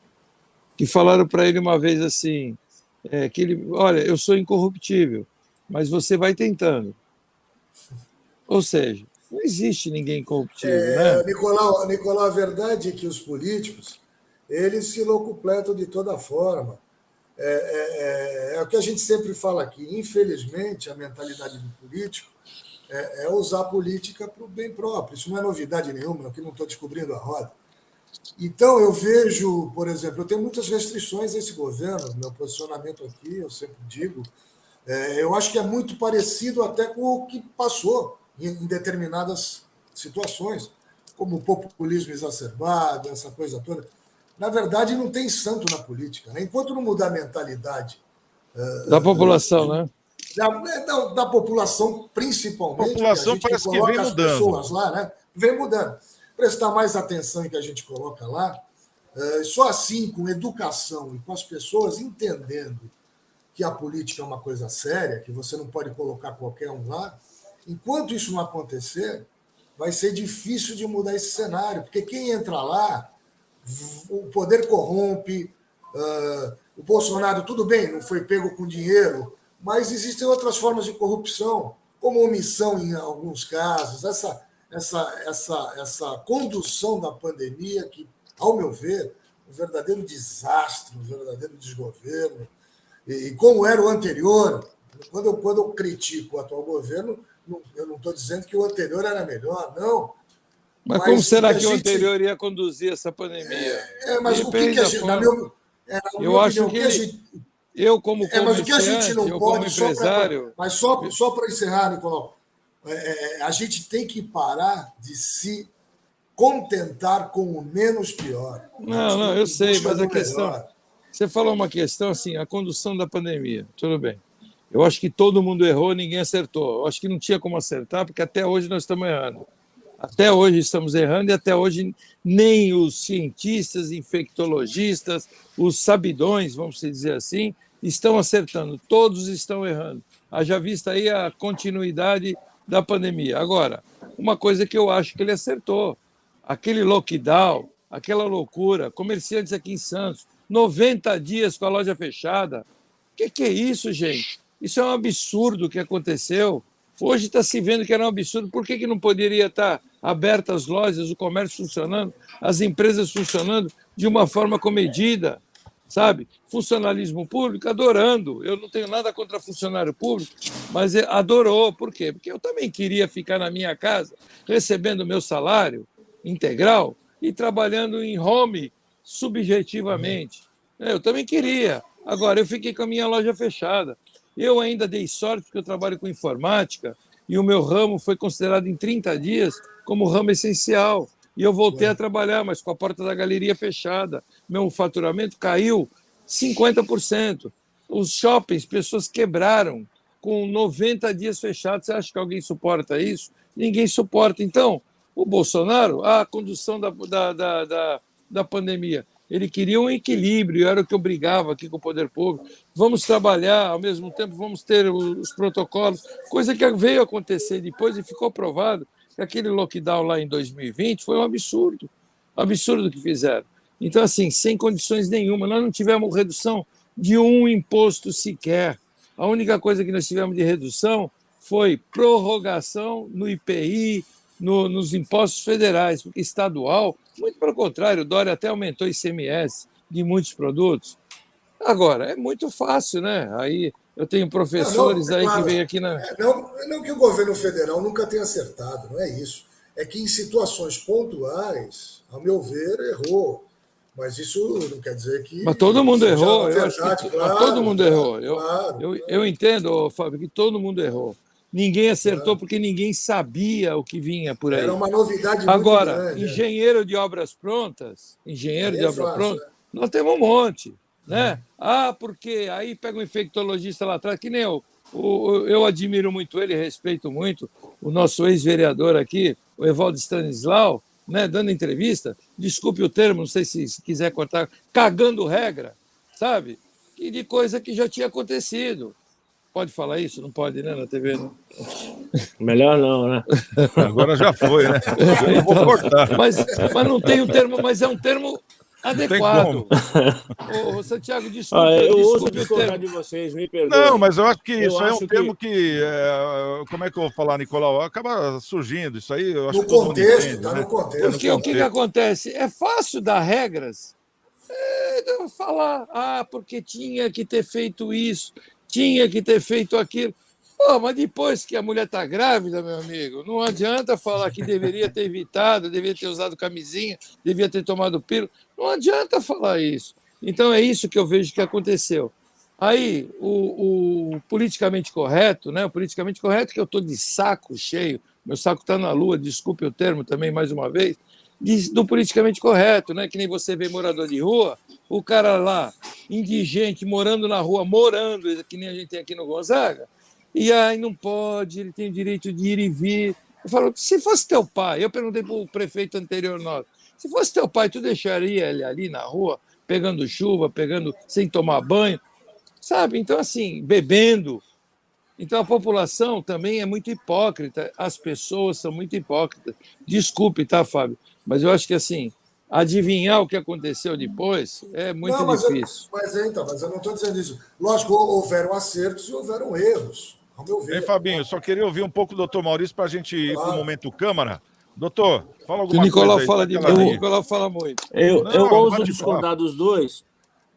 Que falaram para ele uma vez assim, que ele, olha, eu sou incorruptível, mas você vai tentando. Ou seja, não existe ninguém incorruptível, né? Nicolau, a verdade é que os políticos, eles se locupletam de toda forma. É o que a gente sempre fala aqui. Infelizmente, a mentalidade do político é usar a política para o bem próprio. Isso não é novidade nenhuma, eu que não estou descobrindo a roda. Então, eu vejo, por exemplo, eu tenho muitas restrições a esse governo, meu posicionamento aqui, eu sempre digo, eu acho que é muito parecido até com o que passou em determinadas situações, como o populismo exacerbado, essa coisa toda. Na verdade, não tem santo na política, né? Enquanto não mudar a mentalidade da população, né? Da população, principalmente, a população a gente parece que coloca vem as mudando. pessoas lá, né? Vem mudando. Prestar mais atenção em que a gente coloca lá, só assim, com educação e com as pessoas entendendo que a política é uma coisa séria, que você não pode colocar qualquer um lá, enquanto isso não acontecer, vai ser difícil de mudar esse cenário, porque quem entra lá, o poder corrompe, o Bolsonaro, tudo bem, não foi pego com dinheiro, mas existem outras formas de corrupção, como omissão em alguns casos, essa condução da pandemia que, ao meu ver, um verdadeiro desastre, um verdadeiro desgoverno, e como era o anterior, quando eu critico o atual governo, eu não estou dizendo que o anterior era melhor, não. Mas como será que o anterior ia conduzir essa pandemia? Mas o que a gente, na minha eu acho opinião, que eu como mas o que a gente não pode, empresário, mas só para encerrar, Nicolau, a gente tem que parar de se contentar com o menos pior. Não, eu sei, mas a questão, você falou uma questão assim, a condução da pandemia, tudo bem. Eu acho que todo mundo errou, ninguém acertou. Eu acho que não tinha como acertar, porque até hoje nós estamos errando. Até hoje estamos errando e até hoje nem os cientistas, infectologistas, os sabidões, vamos dizer assim, estão acertando. Todos estão errando. Haja vista aí a continuidade da pandemia. Agora, uma coisa que eu acho que ele acertou, aquele lockdown, aquela loucura, comerciantes aqui em Santos, 90 dias com a loja fechada. O que é isso, gente? Isso é um absurdo que aconteceu. Hoje está se vendo que era um absurdo. Por que não poderia estar abertas as lojas, o comércio funcionando, as empresas funcionando de uma forma comedida, sabe? Funcionalismo público, adorando. Eu não tenho nada contra funcionário público, mas adorou. Por quê? Porque eu também queria ficar na minha casa, recebendo meu salário integral e trabalhando em home subjetivamente. Eu também queria. Agora, eu fiquei com a minha loja fechada. Eu ainda dei sorte porque eu trabalho com informática e o meu ramo foi considerado em 30 dias como ramo essencial. E eu voltei a trabalhar, mas com a porta da galeria fechada. Meu faturamento caiu 50%. Os shoppings, pessoas quebraram com 90 dias fechados. Você acha que alguém suporta isso? Ninguém suporta. Então, o Bolsonaro, a condução da pandemia, ele queria um equilíbrio, era o que eu brigava aqui com o poder público. Vamos trabalhar, ao mesmo tempo vamos ter os protocolos, coisa que veio acontecer depois e ficou provado que aquele lockdown lá em 2020 foi um absurdo que fizeram. Então, assim, sem condições nenhuma, nós não tivemos redução de um imposto sequer. A única coisa que nós tivemos de redução foi prorrogação no IPI, nos impostos federais, porque estadual, muito pelo contrário, o Dória até aumentou o ICMS de muitos produtos. Agora, é muito fácil, né? Aí eu tenho professores que vêm aqui na... Não que o governo federal nunca tenha acertado, não é isso. É que em situações pontuais, ao meu ver, errou. Mas isso não quer dizer que... Mas todo mundo errou. Todo mundo errou. Eu entendo, Fábio, que todo mundo errou. Ninguém acertou porque ninguém sabia o que vinha por aí. Era uma novidade Agora, muito grande. Engenheiro de obras prontas, nós temos um monte. Né? Porque aí pega um infectologista lá atrás, que nem eu admiro muito ele, respeito muito o nosso ex-vereador aqui, o Evaldo Stanislau, né, dando entrevista, desculpe o termo, não sei se quiser cortar, cagando regra, sabe? E de coisa que já tinha acontecido. Pode falar isso? Não pode, né, na TV? Não? Melhor não, né? Agora já foi, né? Eu não vou cortar. Mas não tem um termo, mas é um termo adequado. Ô, Santiago, desculpe. Eu ouso discordar de vocês, me perdoe. Não, mas eu acho que isso é um termo que como é que eu vou falar, Nicolau? Acaba surgindo isso aí. Eu acho no contexto, está no contexto. Porque o que acontece? É fácil dar regras. Falar, porque tinha que ter feito isso, tinha que ter feito aquilo. Pô, mas depois que a mulher está grávida, meu amigo, não adianta falar que deveria ter evitado, deveria ter usado camisinha, devia ter tomado pílula. Não adianta falar isso. Então é isso que eu vejo que aconteceu. Aí o politicamente correto, né? O politicamente correto, que eu estou de saco cheio, meu saco está na lua, desculpe o termo também mais uma vez, do politicamente correto, né? Que nem você vê morador de rua, o cara lá, indigente, morando na rua, que nem a gente tem aqui no Gonzaga, e aí não pode, ele tem o direito de ir e vir. Eu falo, se fosse teu pai, eu perguntei para o prefeito anterior nosso, se fosse teu pai, tu deixaria ele ali na rua, pegando chuva, sem tomar banho, sabe? Então, assim, bebendo. Então, a população também é muito hipócrita, as pessoas são muito hipócritas. Desculpe, tá, Fábio? Mas eu acho que, assim, adivinhar o que aconteceu depois é muito difícil. Mas eu não estou dizendo isso. Lógico, houveram acertos e houveram erros, ao meu ver. Ei, Fabinho, só queria ouvir um pouco do doutor Maurício para a gente ir para o momento Câmara. Doutor, fala alguma coisa. O Nicolau fala demais, o Nicolau fala muito. Eu ouso discordar dos dois,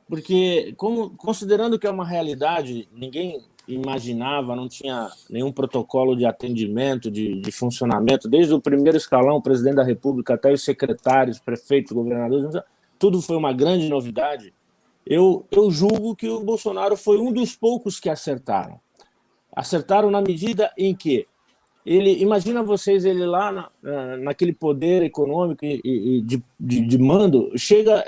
porque, considerando que é uma realidade, ninguém imaginava, não tinha nenhum protocolo de atendimento, de funcionamento, desde o primeiro escalão, o presidente da República, até os secretários, prefeitos, governadores, tudo foi uma grande novidade. Eu julgo que o Bolsonaro foi um dos poucos que acertaram. Acertaram na medida em que imagina vocês ele lá naquele poder econômico e de mando, chega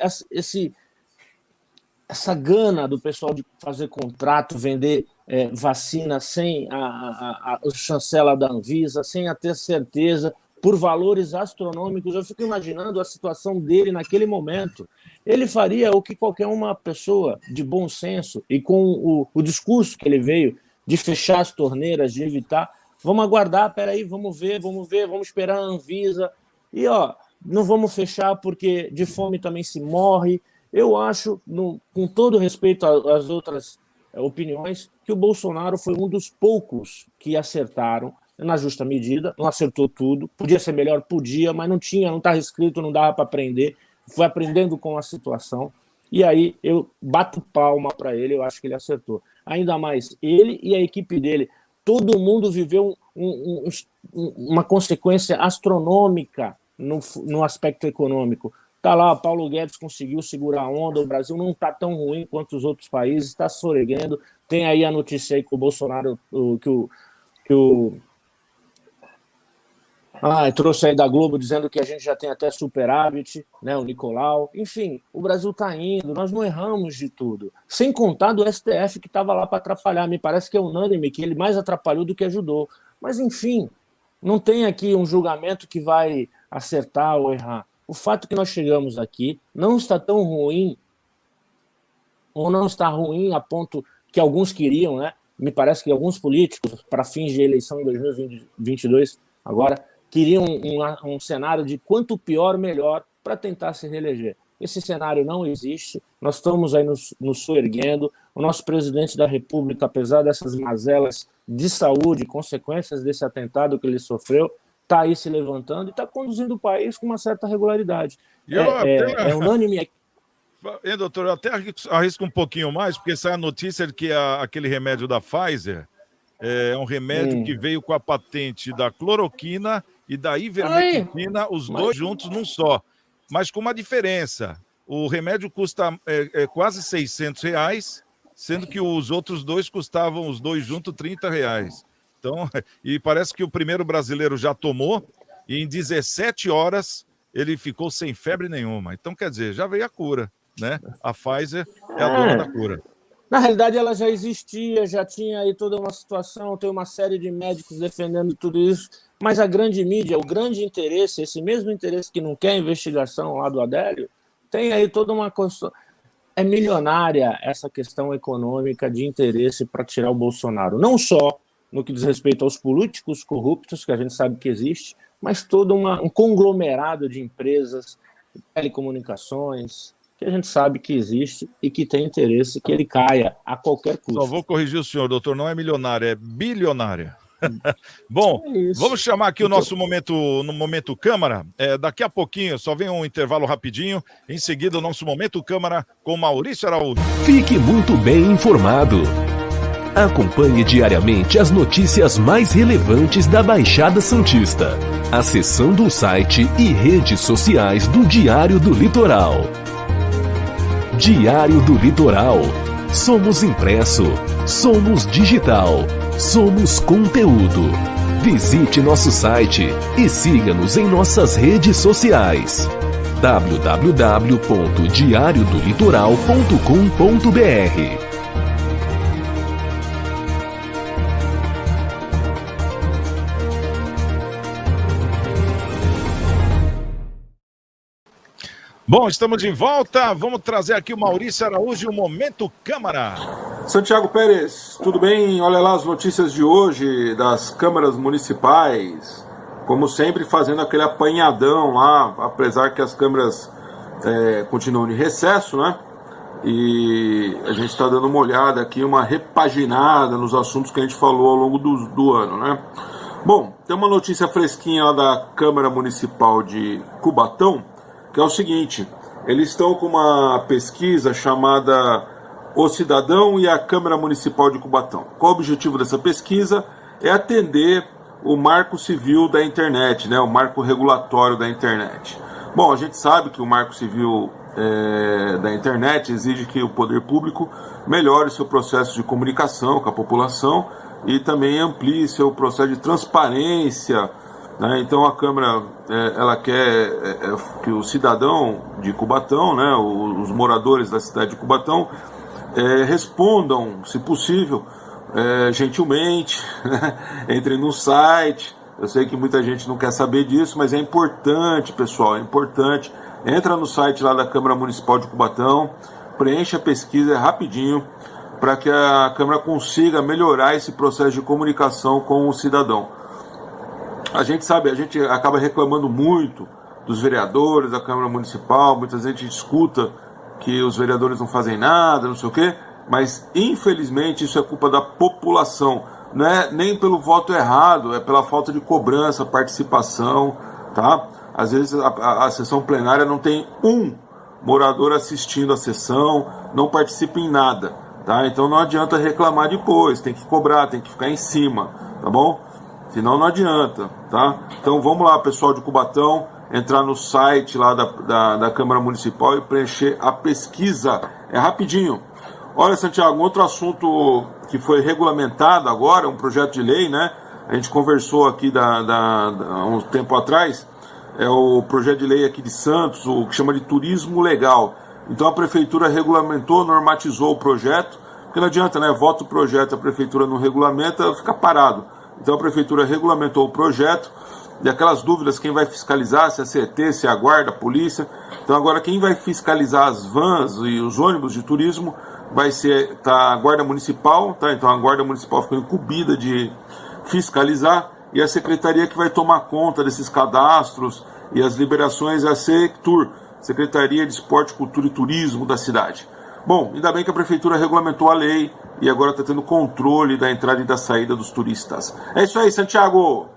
essa gana do pessoal de fazer contrato, vender vacina sem a chancela da Anvisa, sem a ter certeza, por valores astronômicos. Eu fico imaginando a situação dele naquele momento. Ele faria o que qualquer uma pessoa de bom senso, e com o discurso que ele veio de fechar as torneiras, de evitar, vamos aguardar, peraí, vamos ver, vamos esperar a Anvisa, e não vamos fechar porque de fome também se morre. Eu acho, com todo respeito às outras opiniões, que o Bolsonaro foi um dos poucos que acertaram na justa medida, não acertou tudo, podia ser melhor, podia, mas não estava escrito, não dava para aprender, foi aprendendo com a situação, e aí eu bato palma para ele, eu acho que ele acertou. Ainda mais ele e a equipe dele, todo mundo viveu uma consequência astronômica no aspecto econômico. Está lá, Paulo Guedes conseguiu segurar a onda, o Brasil não está tão ruim quanto os outros países, está sorrindo. Tem aí a notícia aí que o Bolsonaro, que o E trouxe aí da Globo dizendo que a gente já tem até superávit, né, o Nicolau. Enfim, o Brasil está indo, nós não erramos de tudo. Sem contar do STF que estava lá para atrapalhar. Me parece que é unânime que ele mais atrapalhou do que ajudou. Mas, enfim, não tem aqui um julgamento que vai acertar ou errar. O fato que nós chegamos aqui não está tão ruim, ou não está ruim a ponto que alguns queriam, né? Me parece que alguns políticos, para fins de eleição em 2022, agora, queriam um cenário de quanto pior, melhor, para tentar se reeleger. Esse cenário não existe, nós estamos aí nos soerguendo. O nosso presidente da República, apesar dessas mazelas de saúde, consequências desse atentado que ele sofreu, está aí se levantando e está conduzindo o país com uma certa regularidade. É unânime. Doutor, eu até arrisco um pouquinho mais, porque sai a notícia de que aquele remédio da Pfizer é um remédio que veio com a patente da cloroquina e da ivermectina, os dois juntos num só. Mas com uma diferença. O remédio custa quase R$600, sendo que os outros dois custavam, os dois juntos, R$30. Então, e parece que o primeiro brasileiro já tomou, e em 17 horas ele ficou sem febre nenhuma. Então, quer dizer, já veio a cura, né? A Pfizer é a dona da cura. Na realidade, ela já existia, já tinha aí toda uma situação, tem uma série de médicos defendendo tudo isso, mas a grande mídia, o grande interesse, esse mesmo interesse que não quer investigação lá do Adélio, tem aí toda uma questão. É milionária essa questão econômica de interesse para tirar o Bolsonaro. Não só no que diz respeito aos políticos corruptos, que a gente sabe que existe, mas todo um conglomerado de empresas, telecomunicações, que a gente sabe que existe e que tem interesse que ele caia a qualquer custo. Só vou corrigir o senhor, doutor, não é milionária, é bilionária. Bom, vamos chamar aqui o nosso momento Câmara. Daqui a pouquinho, só vem um intervalo rapidinho. Em seguida, o nosso Momento Câmara com Maurício Araújo. Fique muito bem informado. Acompanhe diariamente as notícias mais relevantes da Baixada Santista. Acessando o site e redes sociais do Diário do Litoral. Diário do Litoral. Somos impresso, somos digital, somos conteúdo. Visite nosso site e siga-nos em nossas redes sociais. www.diariodolitoral.com.br. Bom, estamos de volta. Vamos trazer aqui o Maurício Araújo e o Momento Câmara. Santiago Pérez, tudo bem? Olha lá as notícias de hoje das câmaras municipais. Como sempre, fazendo aquele apanhadão lá, apesar que as câmaras continuam em recesso, né? E a gente está dando uma olhada aqui, uma repaginada nos assuntos que a gente falou ao longo do ano, né? Bom, tem uma notícia fresquinha lá da Câmara Municipal de Cubatão, que é o seguinte: eles estão com uma pesquisa chamada O Cidadão e a Câmara Municipal de Cubatão. Qual o objetivo dessa pesquisa? É atender o marco civil da internet, né? O marco regulatório da internet. Bom, a gente sabe que o marco civil da internet exige que o poder público melhore seu processo de comunicação com a população e também amplie seu processo de transparência, né? Então a Câmara ela quer que o cidadão de Cubatão, né, os moradores da cidade de Cubatão, respondam, se possível, gentilmente, né? Entrem no site. Eu sei que muita gente não quer saber disso, mas é importante, pessoal, é importante. Entra no site lá da Câmara Municipal de Cubatão, preenche a pesquisa rapidinho, para que a Câmara consiga melhorar esse processo de comunicação com o cidadão. A gente sabe, a gente acaba reclamando muito dos vereadores da Câmara Municipal, muitas vezes a gente escuta que os vereadores não fazem nada, não sei o quê, mas infelizmente isso é culpa da população, não é nem pelo voto errado, é pela falta de cobrança, participação, tá? Às vezes a sessão plenária não tem um morador assistindo a sessão, não participa em nada, tá? Então não adianta reclamar depois, tem que cobrar, tem que ficar em cima, tá bom? Senão não adianta, tá? Então vamos lá, pessoal de Cubatão, entrar no site lá da Câmara Municipal e preencher a pesquisa. É rapidinho. Olha, Santiago, um outro assunto que foi regulamentado agora, um projeto de lei, né? a gente conversou aqui há um tempo atrás, é o projeto de lei aqui de Santos, o que chama de turismo legal. Então a prefeitura regulamentou, normatizou o projeto, porque não adianta, né? Vota o projeto, a prefeitura não regulamenta, fica parado. Então a prefeitura regulamentou o projeto, e aquelas dúvidas, quem vai fiscalizar, se é a CET, se é a guarda, a polícia. Então agora quem vai fiscalizar as vans e os ônibus de turismo vai ser a guarda municipal, tá? Então a guarda municipal ficou incumbida de fiscalizar, e a secretaria que vai tomar conta desses cadastros e as liberações é a SECTUR, Secretaria de Esporte, Cultura e Turismo da cidade. Bom, ainda bem que a prefeitura regulamentou a lei e agora está tendo controle da entrada e da saída dos turistas. É isso aí, Santiago!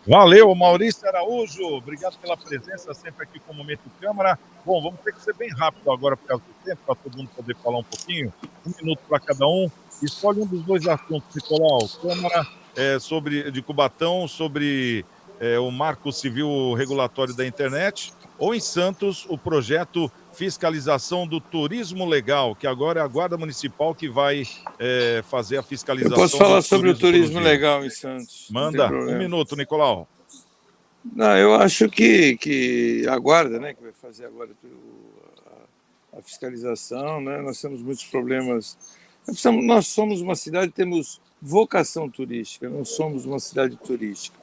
Valeu, Maurício Araújo, obrigado pela presença sempre aqui com o Momento Câmara. Bom, vamos ter que ser bem rápido agora por causa do tempo, para todo mundo poder falar um pouquinho. 1 minuto para cada um. Escolhe um dos dois assuntos, Nicolau. Câmara de Cubatão, sobre o marco civil regulatório da internet, ou em Santos, o projeto fiscalização do turismo legal, que agora é a Guarda Municipal que vai fazer a fiscalização. Eu posso falar sobre o turismo legal em Santos. Manda, 1 minuto, Nicolau. Não, eu acho que a Guarda, né, que vai fazer agora a fiscalização, né, nós temos muitos problemas. Nós somos uma cidade, temos vocação turística, não somos uma cidade turística.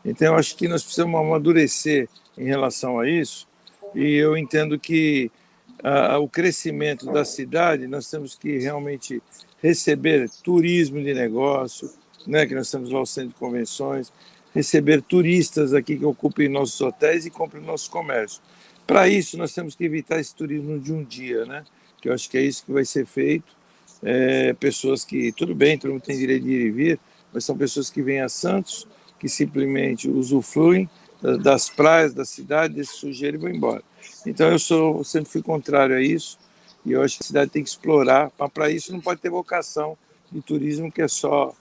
Então, eu acho que nós precisamos amadurecer em relação a isso, e eu entendo que o crescimento da cidade, nós temos que realmente receber turismo de negócio, né, que nós temos lá o centro de convenções, receber turistas aqui que ocupem nossos hotéis e comprem nosso comércio. Para isso, nós temos que evitar esse turismo de um dia, né, que eu acho que é isso que vai ser feito. Pessoas que, tudo bem, todo mundo tem direito de ir e vir, mas são pessoas que vêm a Santos, que simplesmente usufruem das praias da cidade, desse sujeiro e vão embora. Então eu sempre fui contrário a isso, e eu acho que a cidade tem que explorar, mas para isso não pode ter vocação de turismo que é só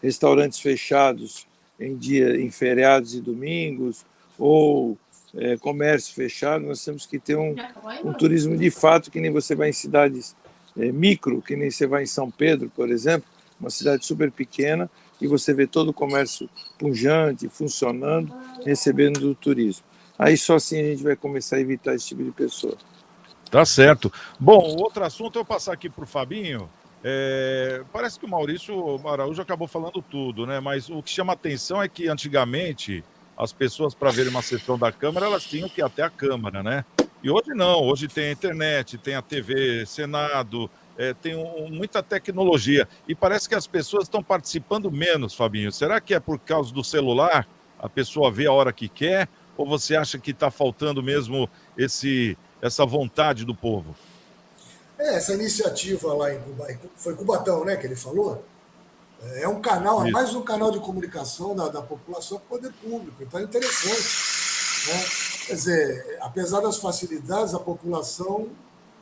restaurantes fechados em feriados e domingos, ou comércio fechado. Nós temos que ter um turismo de fato, que nem você vai em cidades micro, que nem você vai em São Pedro, por exemplo, uma cidade super pequena, e você vê todo o comércio pujante, funcionando, recebendo do turismo. Aí só assim a gente vai começar a evitar esse tipo de pessoa. Tá certo. Bom, outro assunto, eu vou passar aqui para o Fabinho. Parece que o Maurício Araújo acabou falando tudo, né? Mas o que chama atenção é que antigamente as pessoas, para verem uma sessão da Câmara, elas tinham que ir até a Câmara, né? E hoje não, hoje tem a internet, tem a TV Senado, tem muita tecnologia. E parece que as pessoas estão participando menos, Fabinho. Será que é por causa do celular? A pessoa vê a hora que quer? Ou você acha que está faltando mesmo essa vontade do povo? Essa iniciativa lá foi Cubatão, né, que ele falou? É um canal, é mais um canal de comunicação da população com o poder público. Então é interessante, né? Quer dizer, apesar das facilidades, a população,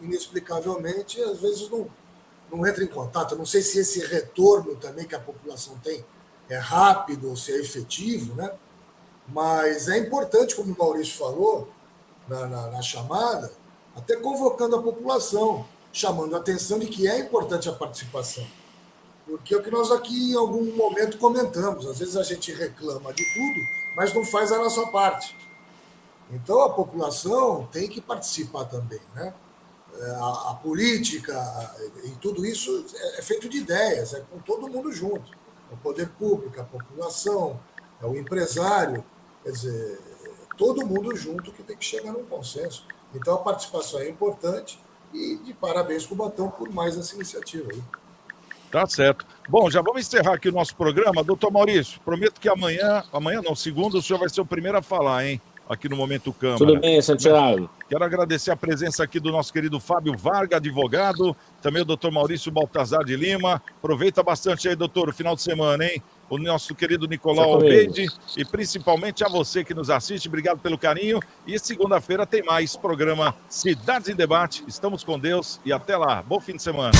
inexplicavelmente, às vezes não entra em contato. Eu não sei se esse retorno também que a população tem é rápido ou se é efetivo, né? Mas é importante, como o Maurício falou na chamada, até convocando a população, chamando a atenção de que é importante a participação. Porque é o que nós aqui em algum momento comentamos. Às vezes a gente reclama de tudo, mas não faz a nossa parte. Então a população tem que participar também, né? A política e tudo isso é feito de ideias, é com todo mundo junto. O poder público, a população, o empresário, quer dizer, todo mundo junto que tem que chegar num consenso. Então a participação é importante e de parabéns com o Cubatão por mais essa iniciativa aí. Tá certo. Bom, já vamos encerrar aqui o nosso programa. Doutor Maurício, prometo que amanhã não, segunda, o senhor vai ser o primeiro a falar, hein? Aqui no Momento Câmara. Tudo bem, Santiago? Quero agradecer a presença aqui do nosso querido Fábio Varga, advogado, também o doutor Maurício Baltazar de Lima. Aproveita bastante aí, doutor, o final de semana, hein? O nosso querido Nicolau Almeida e principalmente a você que nos assiste. Obrigado pelo carinho. E segunda-feira tem mais programa Cidades em Debate. Estamos com Deus e até lá. Bom fim de semana.